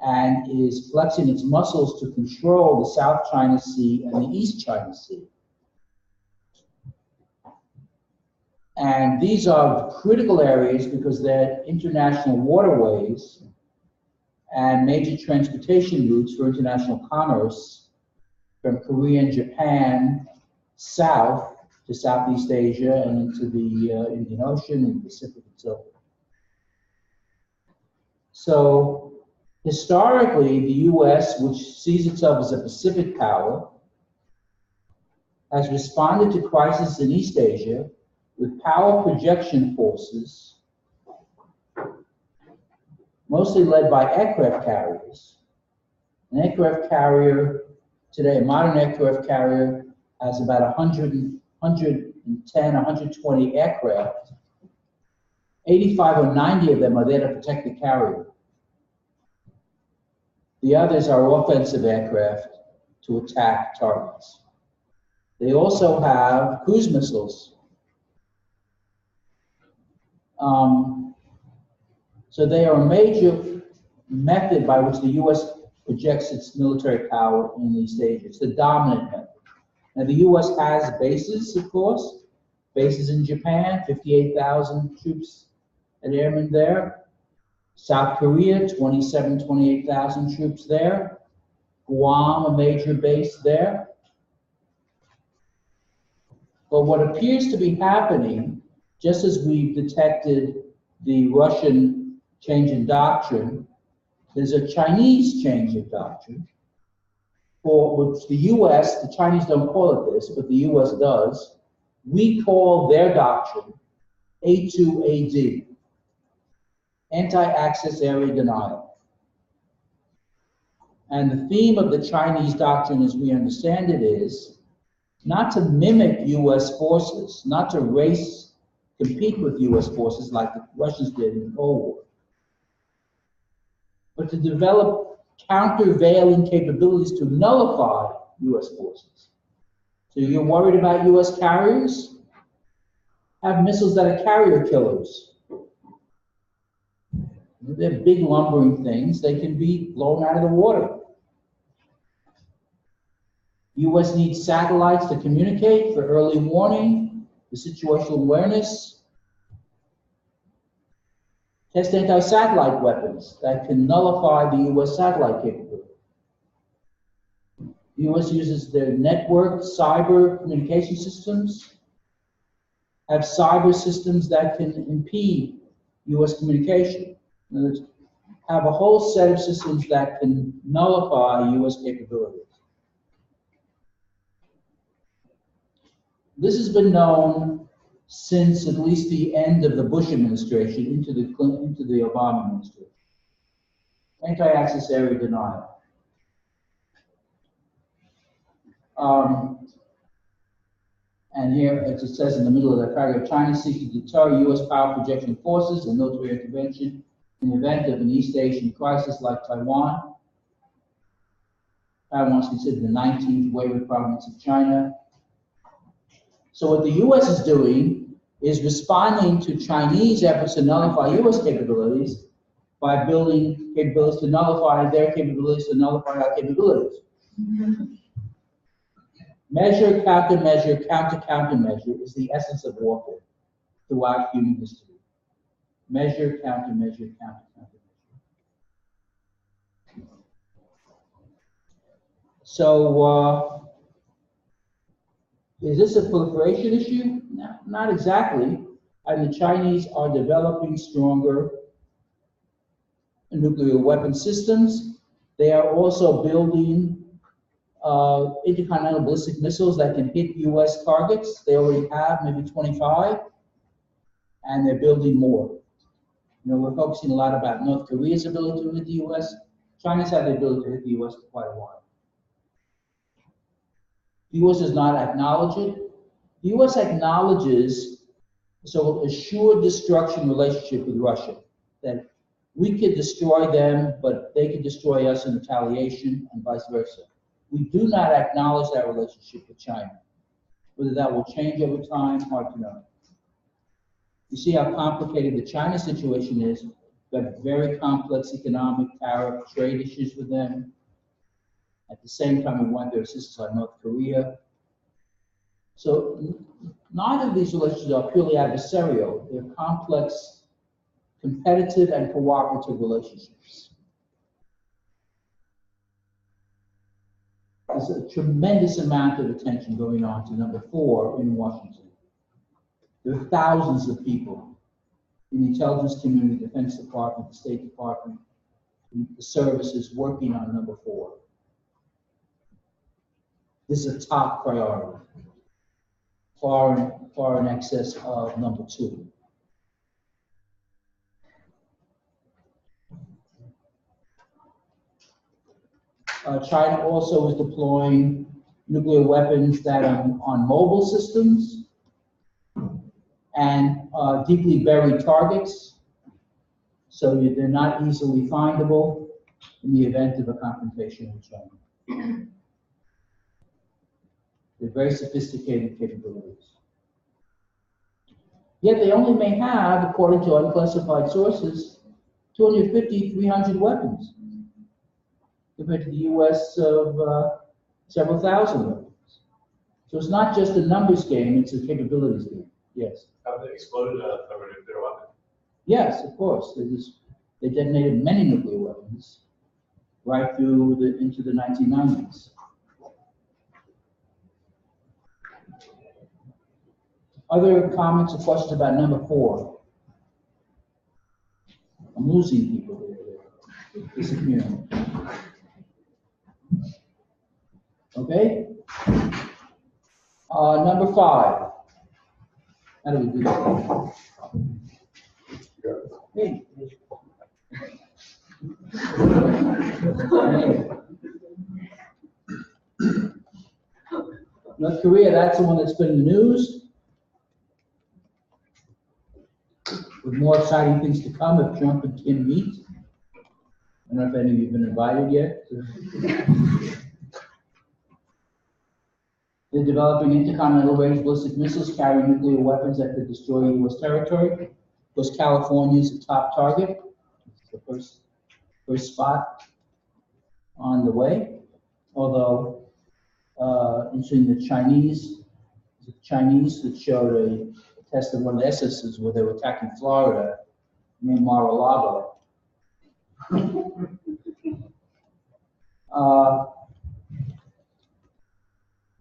and is flexing its muscles to control the South China Sea and the East China Sea. And these are critical areas because they're international waterways and major transportation routes for international commerce from Korea and Japan south to Southeast Asia and into the Indian Ocean and the Pacific and so forth. So historically, the US, which sees itself as a Pacific power, has responded to crises in East Asia with power projection forces, mostly led by aircraft carriers. An aircraft carrier today, a modern aircraft carrier, has about 110, 120 aircraft. 85 or 90 of them are there to protect the carrier. The others are offensive aircraft to attack targets. They also have cruise missiles. So they are a major method by which the US projects its military power in East Asia. It's the dominant method. Now the US has bases, of course, bases in Japan, 58,000 troops and airmen there. South Korea, 28,000 troops there. Guam, a major base there. But what appears to be happening, just as we've detected the Russian change in doctrine, there's a Chinese change in doctrine, for which the US, the Chinese don't call it this, but the US does. We call their doctrine A2AD, anti-access area denial. And the theme of the Chinese doctrine, as we understand it, is not to mimic US forces, not to compete with US forces like the Russians did in the Cold War, but to develop countervailing capabilities to nullify US forces. So you're worried about US carriers? Have missiles that are carrier killers. They're big lumbering things. They can be blown out of the water. US needs satellites to communicate for early warning, for situational awareness. Test anti-satellite weapons that can nullify the US satellite capability. The US uses their network cyber communication systems, have cyber systems that can impede US communication. In other words, have a whole set of systems that can nullify US capabilities. This has been known since at least the end of the Bush administration into the Obama administration. Anti-access area denial. And here, as it says in the middle of that paragraph, China seeks to deter US power projection forces and military intervention in the event of an East Asian crisis like Taiwan. Taiwan is considered the 19th wayward province of China. So what the US is doing is responding to Chinese efforts to nullify US capabilities by building capabilities to nullify their capabilities to nullify our capabilities. Measure, countermeasure, countermeasure is the essence of warfare throughout human history. Measure, countermeasure, countermeasure. So, is this a proliferation issue? No, not exactly. And the Chinese are developing stronger nuclear weapon systems. They are also building intercontinental ballistic missiles that can hit US targets. They already have maybe 25. and they're building more. You know, we're focusing a lot about North Korea's ability to hit the US. China's had the ability to hit the US for quite a while. The US does not acknowledge it. The US acknowledges so assured destruction relationship with Russia, that we could destroy them, but they could destroy us in retaliation and vice versa. We do not acknowledge that relationship with China. Whether that will change over time, hard to know. You see how complicated the China situation is. We've got very complex economic, tariff, trade issues with them. At the same time, we want their assistance on North Korea. So neither of these relationships are purely adversarial. They're complex, competitive, and cooperative relationships. There's a tremendous amount of attention going on to number 4 in Washington. There are thousands of people in the intelligence community, Defense Department, the State Department, the services working on number 4. This is a top priority, far in excess of number 2. China also is deploying nuclear weapons that are on mobile systems and deeply buried targets, so they're not easily findable in the event of a confrontation with China. They're very sophisticated capabilities. Yet they only may have, according to unclassified sources, 250, 300 weapons, compared to the US of several thousand weapons. So it's not just a numbers game, it's a capabilities game. Yes. Have they exploded a thermonuclear weapon? Yes, of course. They detonated many nuclear weapons right through into the 1990s. Other comments or questions about number 4? I'm losing people here. They're disappearing. Okay? Number 5. How do we do that? Hey. North Korea, that's the one that's been in the news. With more exciting things to come if Trump and Kim meet. I don't know if any of you have been invited yet. They're developing intercontinental range ballistic missiles carrying nuclear weapons that could destroy U.S. territory. Because California is the top target. It's the first spot on the way. Although, interesting, the Chinese that showed a test of one of the SSs where they were attacking Florida near Mar-a-Lago.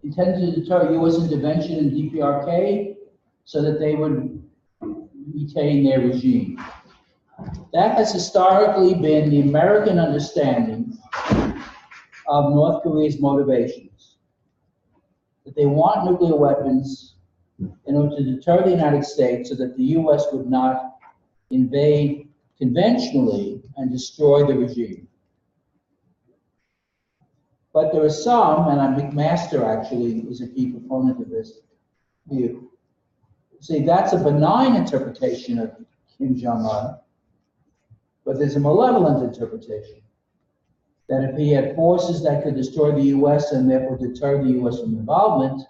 Intended to deter U.S. intervention in DPRK so that they would retain their regime. That has historically been the American understanding of North Korea's motivations. That they want nuclear weapons in order to deter the United States so that the U.S. would not invade conventionally and destroy the regime. But there are some, and McMaster actually is a key proponent of this view. See, that's a benign interpretation of Kim Jong-un, but there's a malevolent interpretation that if he had forces that could destroy the U.S. and therefore deter the U.S. from involvement,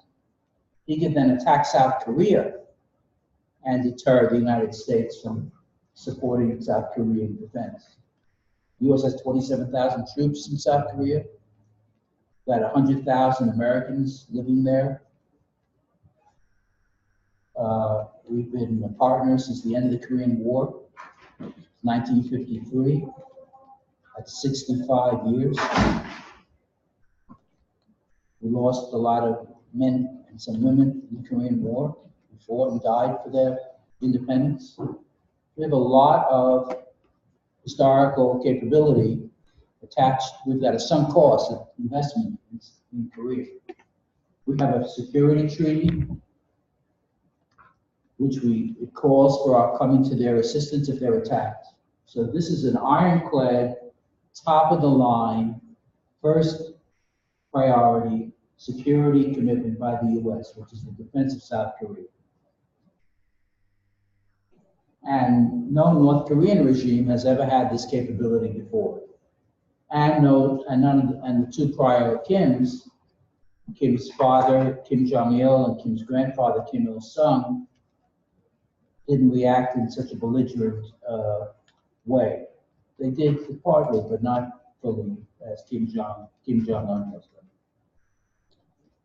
he could then attack South Korea and deter the United States from supporting South Korean defense. The U.S. has 27,000 troops in South Korea, got 100,000 Americans living there. We've been partners since the end of the Korean War, 1953. That's 65 years. We lost a lot of men and some women in the Korean War who fought and died for their independence. We have a lot of historical capability attached. We've got a sunk cost of investment in Korea. We have a security treaty it calls for our coming to their assistance if they're attacked. So this is an ironclad, top of the line, first priority security commitment by the U.S., which is the defense of South Korea. And no North Korean regime has ever had this capability before. And the two prior Kims, Kim's father, Kim Jong-il, and Kim's grandfather, Kim Il-sung, didn't react in such a belligerent way. They did partly, but not fully, as Kim Jong-un has done.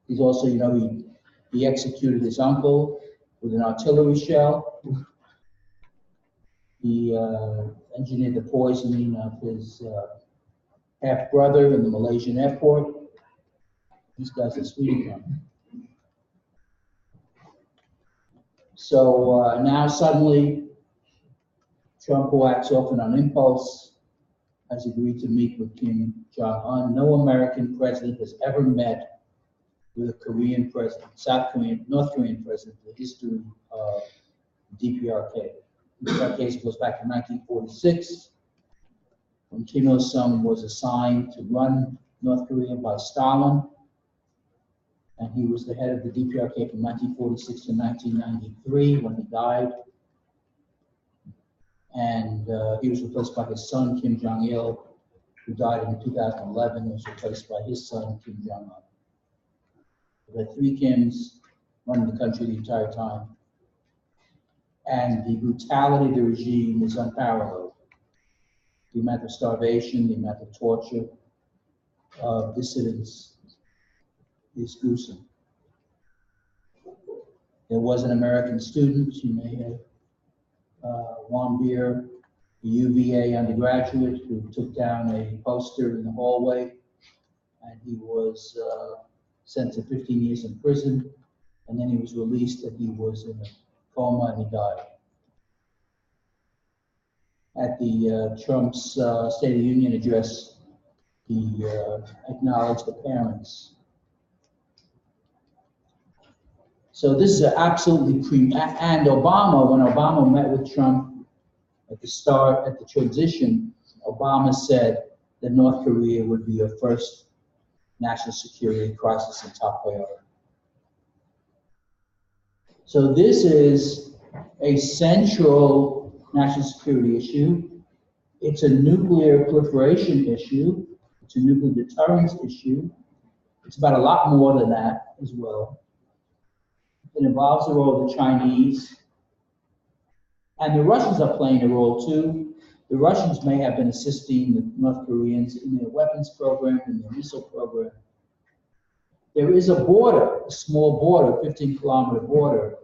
He's also, he executed his uncle with an artillery shell. He engineered the poisoning of his half-brother in the Malaysian airport. These guys are sweet. So now suddenly, Trump, who acts often on impulse, has agreed to meet with Kim Jong-un. No American president has ever met with a Korean president, North Korean president, in the history of DPRK. DPRK goes back to 1946, when Kim Il-sung was assigned to run North Korea by Stalin, and he was the head of the DPRK from 1946 to 1993 when he died. And he was replaced by his son, Kim Jong-il, who died in 2011, and was replaced by his son, Kim Jong-un. We had three Kims running the country the entire time. And the brutality of the regime is unparalleled. The amount of starvation, the amount of torture of dissidents is gruesome. There was an American student, you may have, Juan Beer, a UVA undergraduate, who took down a poster in the hallway, and he was sent to 15 years in prison, and then he was released, and he was in a coma, and he died. At the Trump's State of the Union address, he acknowledged the parents. So this is absolutely and Obama, when Obama met with Trump at the transition, Obama said that North Korea would be a first national security crisis and top priority. So this is a central national security issue. It's a nuclear proliferation issue. It's a nuclear deterrence issue. It's about a lot more than that as well. It involves the role of the Chinese. And the Russians are playing a role too. The Russians may have been assisting the North Koreans in their weapons program, in their missile program. There is a border, a small border, 15-kilometer border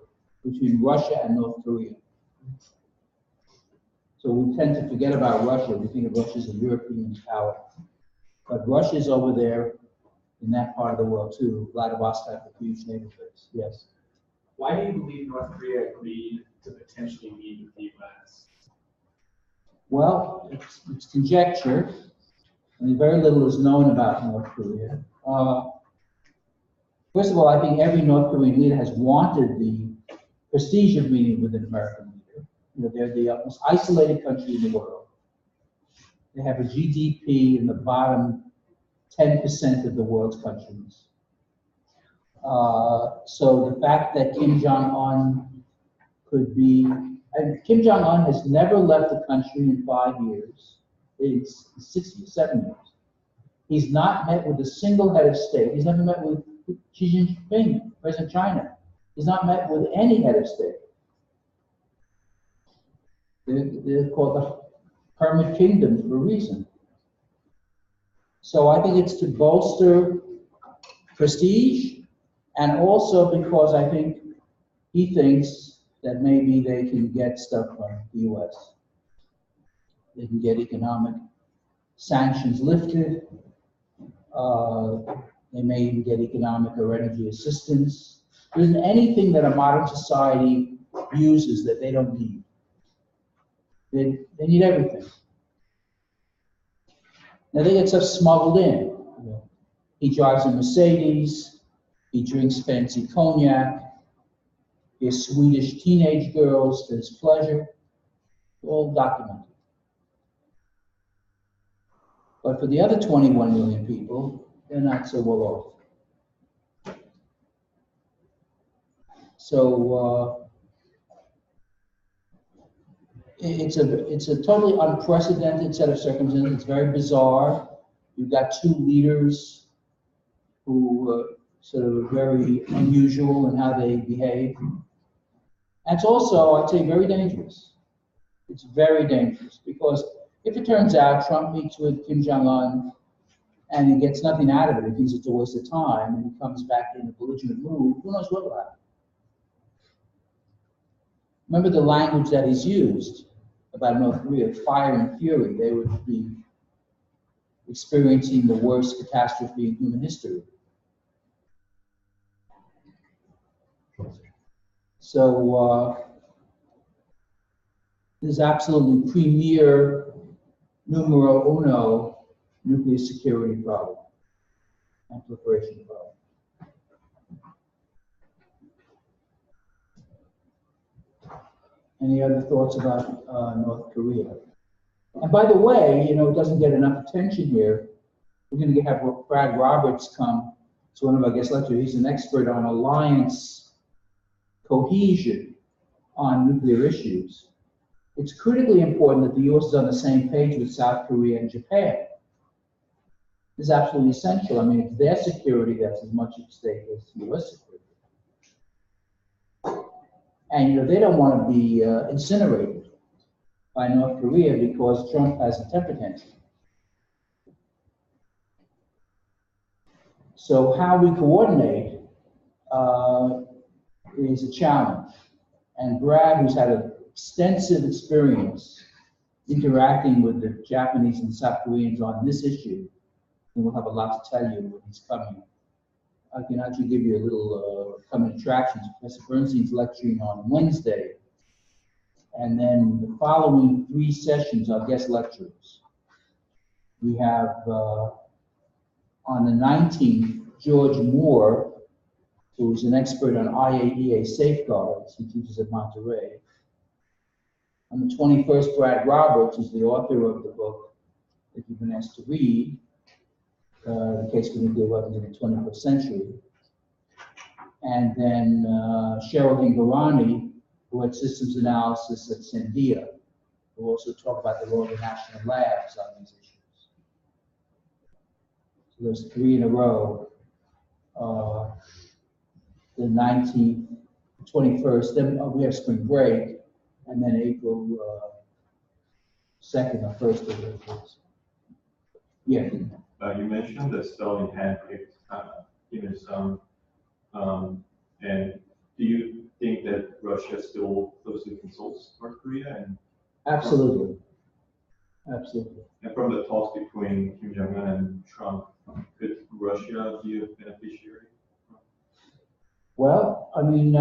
between Russia and North Korea. So we tend to forget about Russia. We think of Russia as a European power. But Russia is over there in that part of the world too. Vladivostok, a huge neighborhoods. Yes. Why do you believe North Korea agreed to potentially meet with the U.S.? Well, it's conjecture. I mean, very little is known about North Korea. First of all, I think every North Korean leader has wanted the prestige of meeting with an American leader. They're the most isolated country in the world. They have a GDP in the bottom 10% of the world's countries. So the fact that Kim Jong-un could be, and Kim Jong-un has never left the country in 5 years. It's 7 years. He's not met with a single head of state. He's never met with Xi Jinping, President of China. He's not met with any head of state. They're called the Hermit Kingdom for a reason. So I think it's to bolster prestige, and also because I think he thinks that maybe they can get stuff from the U.S. They can get economic sanctions lifted. They may even get economic or energy assistance. There isn't anything that a modern society uses that they don't need. They need everything. Now they get stuff smuggled in. He drives a Mercedes. He drinks fancy cognac. He his Swedish teenage girls to his pleasure, all documented. But for the other 21 million people, they're not so well off. So it's a totally unprecedented set of circumstances. It's very bizarre. You've got two leaders who sort of very unusual in how they behave. And it's also, I'd say, very dangerous. It's very dangerous because if it turns out Trump meets with Kim Jong-un and he gets nothing out of it, he thinks it's a waste of time, and he comes back in a belligerent mood, who knows what will happen? Remember the language that he's used about North Korea, fire and fury. They would be experiencing the worst catastrophe in human history. So there's absolutely premier numero uno nuclear security problem and proliferation problem. Any other thoughts about North Korea? And by the way, you know, it doesn't get enough attention here. We're going to have Brad Roberts come to one of our guest lectures. He's an expert on alliance cohesion on nuclear issues. It's critically important that the U.S. is on the same page with South Korea and Japan. It's absolutely essential. I mean, it's their security that's as much at stake as U.S. security. And you know, they don't want to be incinerated by North Korea because Trump has a temper tantrum. So how we coordinate is a challenge. And Brad, who's had an extensive experience interacting with the Japanese and South Koreans on this issue, and will have a lot to tell you when he's coming. I can actually give you a little coming attractions. Professor Bernstein's lecturing on Wednesday, and then the following 3 sessions are guest lecturers. We have on the 19th, George Moore, who's an expert on IAEA safeguards. He teaches at Monterey. On the 21st, Brad Roberts is the author of the book that you've been asked to read, The Case for Nuclear Weapons in the 21st Century. And then Cheryl Hingorani, who had systems analysis at Sandia, who will also talk about the role of the national labs on these issues. So there's 3 in a row. The 19th, 21st, then we have spring break, and then April 2nd or 1st of April. Yeah. You mentioned the Stalin handpicked Kim Il-sung, and do you think that Russia still closely consults North Korea? And Absolutely. Absolutely. And from the talks between Kim Jong-un and Trump, could Russia be a beneficiary? Well, I mean,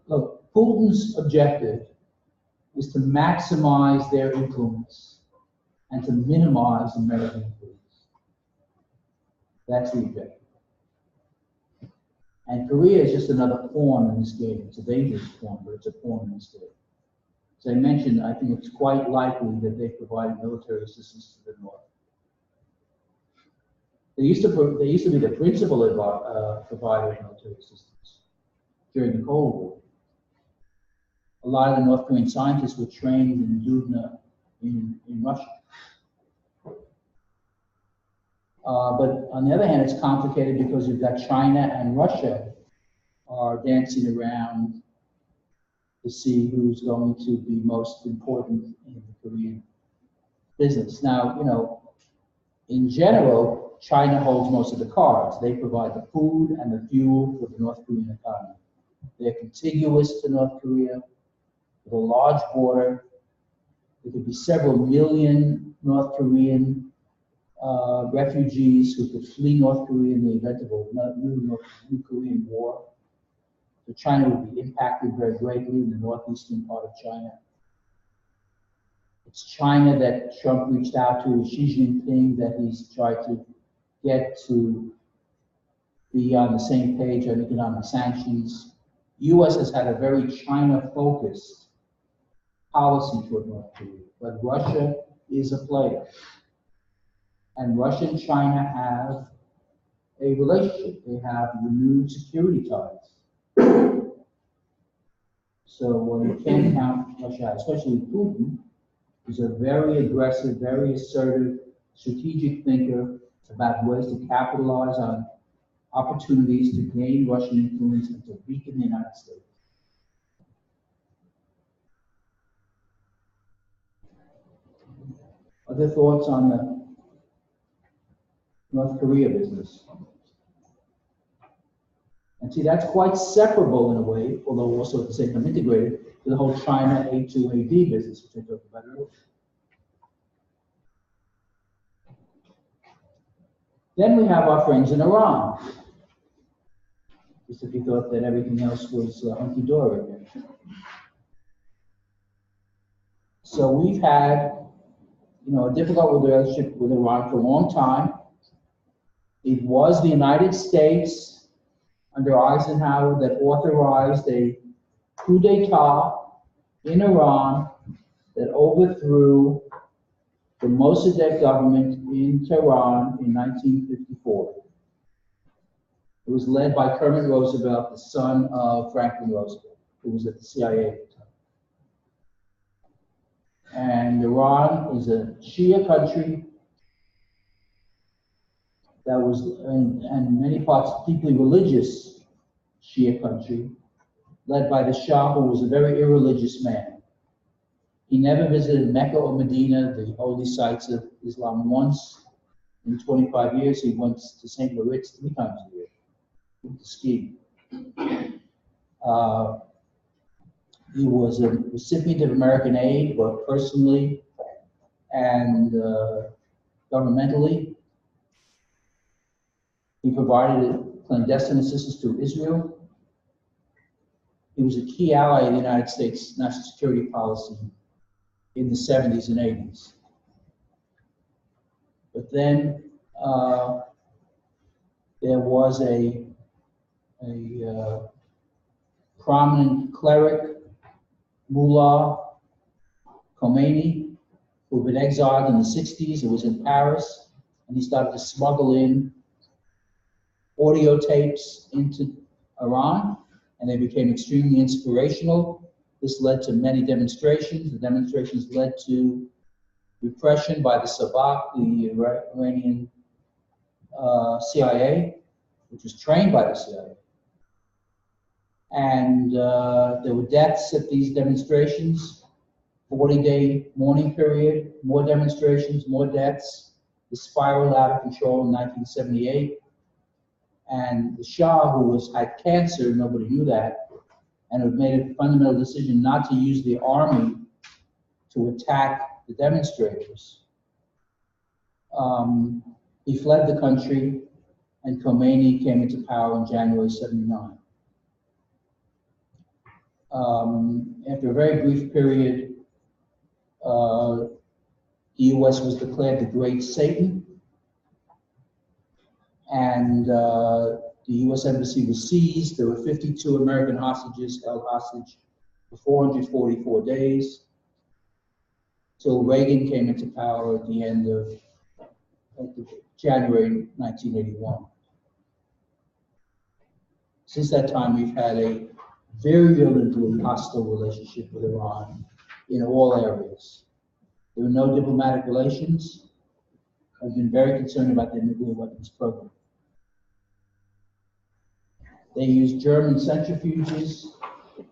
look, Putin's objective is to maximize their influence and to minimize American influence. That's the objective. And Korea is just another pawn in this game. It's a dangerous pawn, but it's a pawn in this game. As I mentioned, I think it's quite likely that they provide military assistance to the North. They used to be the principal provider of military assistance during the Cold War. A lot of the North Korean scientists were trained in Dubna in Russia. But on the other hand, it's complicated because you've got China and Russia are dancing around to see who's going to be most important in the Korean business. Now, you know, in general, China holds most of the cards. They provide the food and the fuel for the North Korean economy. They're contiguous to North Korea with a large border. There could be several million North Korean refugees who could flee North Korea in the event of a new Korean war. So China would be impacted very greatly in the northeastern part of China. It's China that Trump reached out to Xi Jinping, that he's tried to get to be on the same page on economic sanctions. U.S. has had a very China-focused policy toward North Korea, but Russia is a player. And Russia and China have a relationship. They have renewed security ties. So you can't count Russia out, especially Putin, who's a very aggressive, very assertive, strategic thinker about ways to capitalize on opportunities to gain Russian influence and to weaken the United States. Other thoughts on the North Korea business? And see, that's quite separable in a way, although also at the same time integrated, to the whole China A2AD business, which I talked about earlier. Then we have our friends in Iran. Just if you thought that everything else was hunky-dory again. So we've had, a difficult relationship with Iran for a long time. It was the United States under Eisenhower that authorized a coup d'etat in Iran that overthrew the Mossadegh government in Tehran in 1954. It was led by Kermit Roosevelt, the son of Franklin Roosevelt, who was at the CIA at the time. And Iran is a Shia country that was, in many parts, deeply religious Shia country, led by the Shah, who was a very irreligious man. He never visited Mecca or Medina, the holy sites of Islam, once in 25 years. He went to St. Moritz 3 times a year to ski. He was a recipient of American aid, both personally and governmentally. He provided clandestine assistance to Israel. He was a key ally of the United States national security policy in the 70s and 80s. But then there was a prominent cleric, Mullah Khomeini, who had been exiled in the 60s and was in Paris, and he started to smuggle in audio tapes into Iran, and they became extremely inspirational. This led to many demonstrations. The demonstrations led to repression by the Sabak, the Iranian CIA, which was trained by the CIA. And there were deaths at these demonstrations, 40-day mourning period, more demonstrations, more deaths. It spiraled out of control in 1978. And the Shah, who had cancer, nobody knew that, and had made a fundamental decision not to use the army to attack the demonstrators. He fled the country, and Khomeini came into power in January '79. After a very brief period, the U.S. was declared the Great Satan, and the U.S. Embassy was seized. There were 52 American hostages held hostage for 444 days, till Reagan came into power at the end of January 1981. Since that time, we've had a virulently hostile relationship with Iran in all areas. There were no diplomatic relations. I've been very concerned about their nuclear weapons program. They used German centrifuges.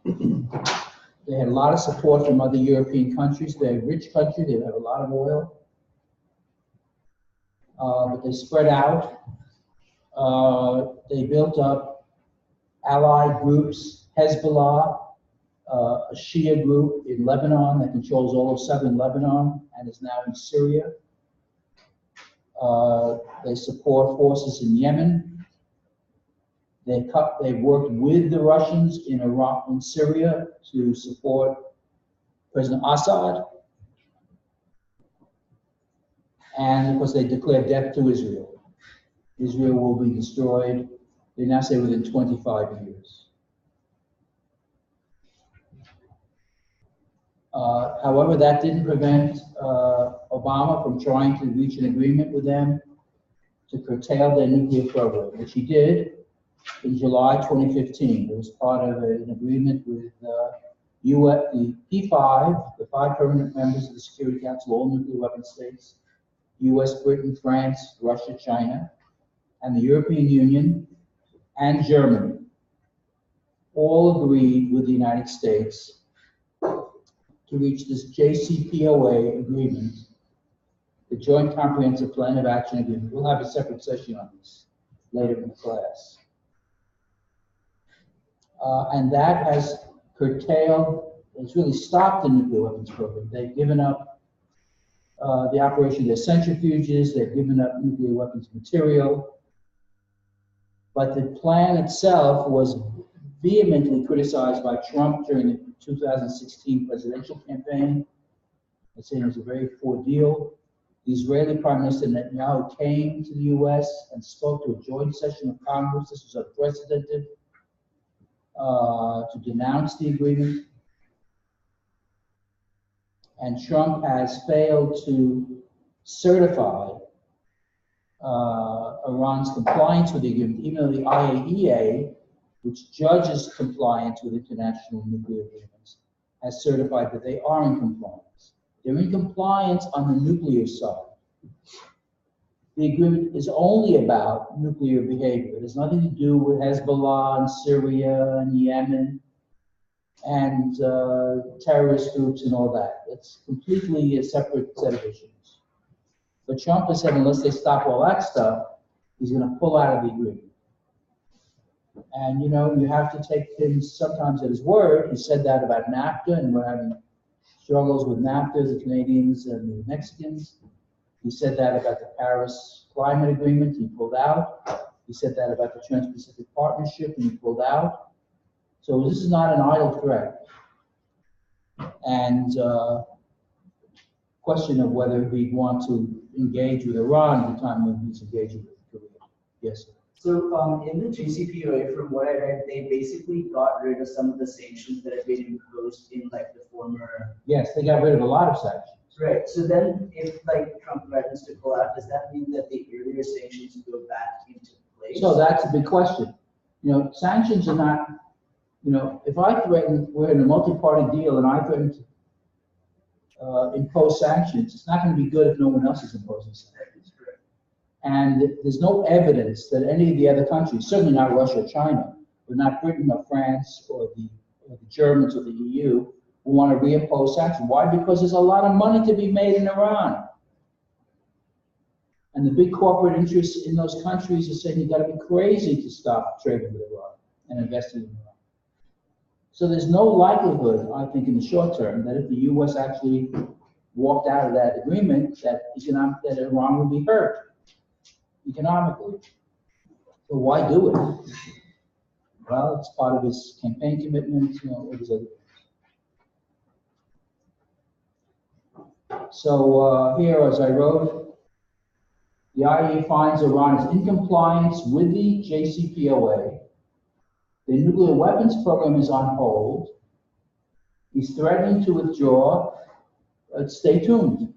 They had a lot of support from other European countries. They're a rich country. They have a lot of oil. But they spread out. They built up allied groups, Hezbollah, a Shia group in Lebanon that controls all of southern Lebanon and is now in Syria. They support forces in Yemen. They worked with the Russians in Iraq and Syria to support President Assad. And of course, they declared death to Israel. Israel will be destroyed, they now say, within 25 years. However, that didn't prevent Obama from trying to reach an agreement with them to curtail their nuclear program, which he did in July 2015. It was part of an agreement with US, the P5, the 5 permanent members of the Security Council, all nuclear weapon states, US, Britain, France, Russia, China, and the European Union and Germany, all agreed with the United States to reach this JCPOA agreement, the Joint Comprehensive Plan of Action Agreement. We'll have a separate session on this later in the class. And that has curtailed, it's really stopped the nuclear weapons program. They've given up the operation of their centrifuges, they've given up nuclear weapons material, but the plan itself was vehemently criticized by Trump during the 2016 presidential campaign. I'd say it was a very poor deal. The Israeli Prime Minister Netanyahu came to the US and spoke to a joint session of Congress. This was unprecedented, to denounce the agreement. And Trump has failed to certify Iran's compliance with the agreement, even though the IAEA, which judges compliance with international nuclear agreements, has certified that they are in compliance. They're in compliance on the nuclear side. The agreement is only about nuclear behavior. It has nothing to do with Hezbollah and Syria and Yemen and terrorist groups and all that. It's completely a separate set of issues. But Trump has said unless they stop all that stuff, he's going to pull out of the agreement. And you know, you have to take him sometimes at his word. He said that about NAFTA, and we're having struggles with NAFTA, the Canadians and the Mexicans. He said that about the Paris Climate Agreement, he pulled out. He said that about the Trans-Pacific Partnership, and he pulled out. So this is not an idle threat. And question of whether he'd want to engage with Iran at the time when he's engaging with Korea. Yes, sir. So in the JCPOA, from what I read, they basically got rid of some of the sanctions that had been imposed in like the former. Yes, they got rid of a lot of sanctions. Right. So then, if like Trump threatens to pull out, does that mean that the earlier sanctions go back into place? So that's a big question. You know, sanctions are not. You know, if I threaten, we're in a multi-party deal, and I threaten to impose sanctions, it's not going to be good if no one else is imposing sanctions. And there's no evidence that any of the other countries, certainly not Russia or China, but not Britain or France or the Germans or the EU, will want to reimpose sanctions. Why? Because there's a lot of money to be made in Iran. And the big corporate interests in those countries are saying you've got to be crazy to stop trading with Iran and investing in Iran. So there's no likelihood, I think, in the short term, that if the U.S. actually walked out of that agreement, that Iran would be hurt economically. So why do it? Well, it's part of his campaign commitment, you know, it was a. So here, as I wrote, the IAEA finds Iran is in compliance with the JCPOA. The nuclear weapons program is on hold. He's threatening to withdraw. Stay tuned.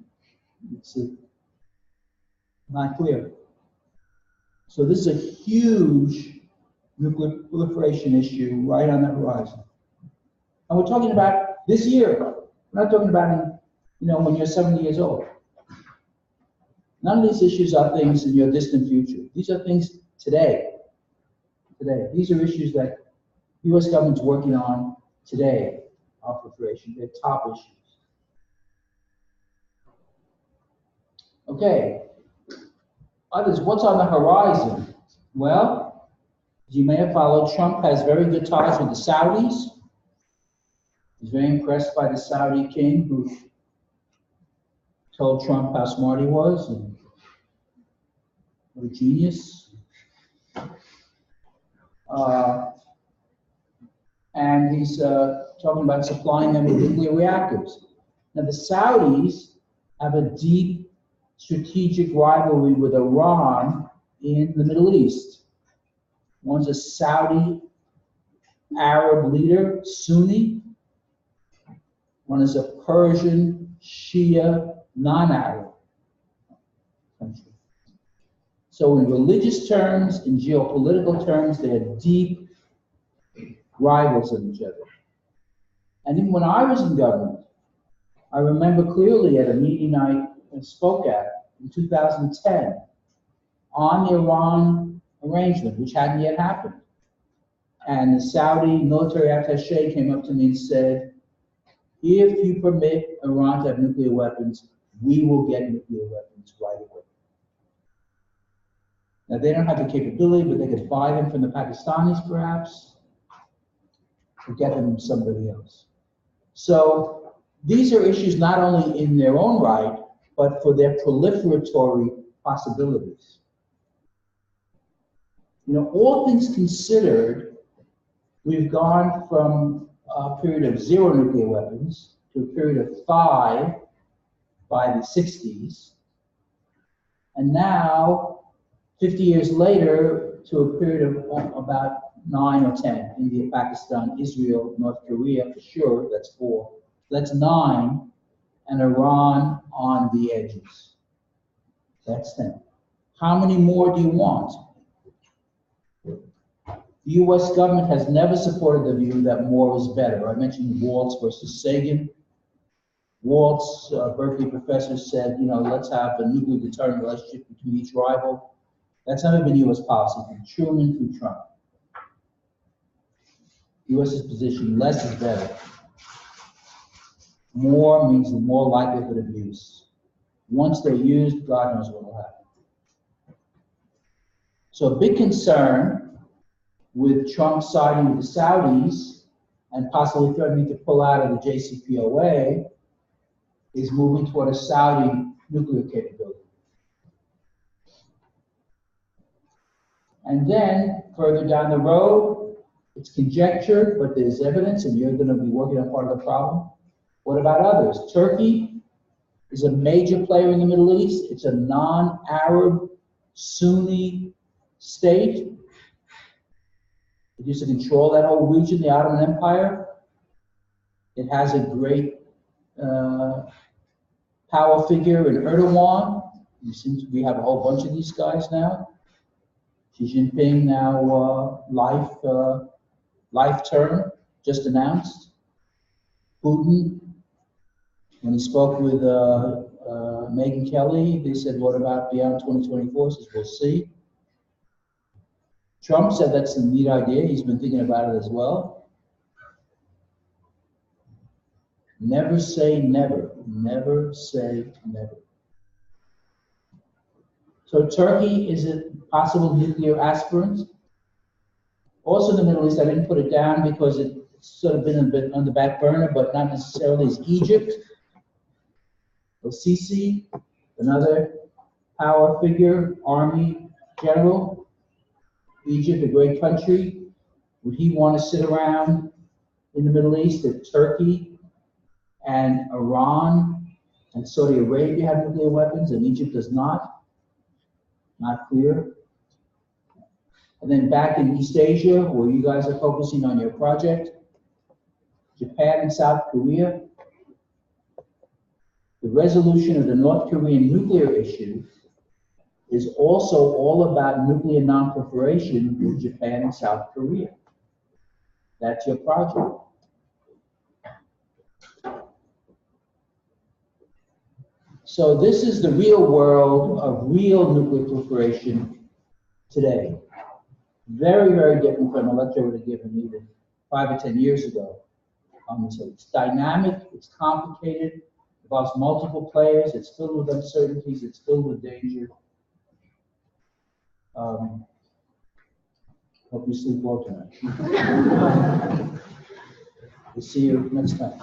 It's not clear. So this is a huge nuclear proliferation issue right on the horizon. And we're talking about this year. We're not talking about in, you know, when you're 70 years old. None of these issues are things in your distant future. These are things today. These are issues that the U.S. government's working on today, on proliferation. They're top issues. Okay. Others, what's on the horizon? Well, as you may have followed, Trump has very good ties with the Saudis. He's very impressed by the Saudi king who told Trump how smart he was and what a genius. And he's talking about supplying them with nuclear reactors. Now, the Saudis have a deep strategic rivalry with Iran in the Middle East. One's a Saudi Arab leader, Sunni, One is a Persian, Shia, non-Arab country. So in religious terms, in geopolitical terms, they're deep rivals of each other. And even when I was in government, I remember clearly at a meeting I spoke at in 2010 on the Iran arrangement, which hadn't yet happened. And the Saudi military attaché came up to me and said, if you permit Iran to have nuclear weapons, we will get nuclear weapons right away. Now, they don't have the capability, but they could buy them from the Pakistanis, perhaps, or get them from somebody else. So these are issues not only in their own right, but for their proliferatory possibilities. You know, all things considered, we've gone from a period of 0 nuclear weapons to a period of 5 by the 60s, and now, 50 years later, to a period of about 9 or 10. India, Pakistan, Israel, North Korea, for sure, that's 4. That's 9, and Iran on the edges. That's 10. How many more do you want? The US government has never supported the view that more is better. I mentioned Waltz versus Sagan. Waltz, Berkeley professor, said, you know, let's have a nuclear deterrent relationship between each rival. That's never been US policy, from Truman through Trump. US's position, less is better. More means the more likelihood of use. Once they're used, God knows what will happen. So a big concern with Trump siding with the Saudis and possibly threatening to pull out of the JCPOA is moving toward a Saudi nuclear capability. And then further down the road, it's conjecture, but there's evidence, and you're going to be working on part of the problem. What about others? Turkey is a major player in the Middle East. It's a non-Arab Sunni state. It used to control that whole region, the Ottoman Empire. It has a great power figure in Erdogan. We have a whole bunch of these guys now. Xi Jinping now life term, just announced. Putin, when he spoke with Megyn Kelly, they said, what about beyond 2024? He says, we'll see. Trump said that's a neat idea. He's been thinking about it as well. Never say never. Never say never. So Turkey is a possible nuclear aspirant. Also in the Middle East, I didn't put it down because it's sort of been a bit on the back burner, but not necessarily, is Egypt. El-Sisi, another power figure, army general. Egypt, a great country. Would he want to sit around in the Middle East if Turkey and Iran and Saudi Arabia have nuclear weapons and Egypt does not? Not clear. And then back in East Asia, where you guys are focusing on your project, Japan and South Korea, the resolution of the North Korean nuclear issue is also all about nuclear non-proliferation with Japan and South Korea. That's your project. So this is the real world of real nuclear proliferation today. Very, very different from a lecture I would have given even 5 or 10 years ago. So it's dynamic, it's complicated, involves multiple players, it's filled with uncertainties, it's filled with danger. Hope you sleep well tonight. We'll see you next time.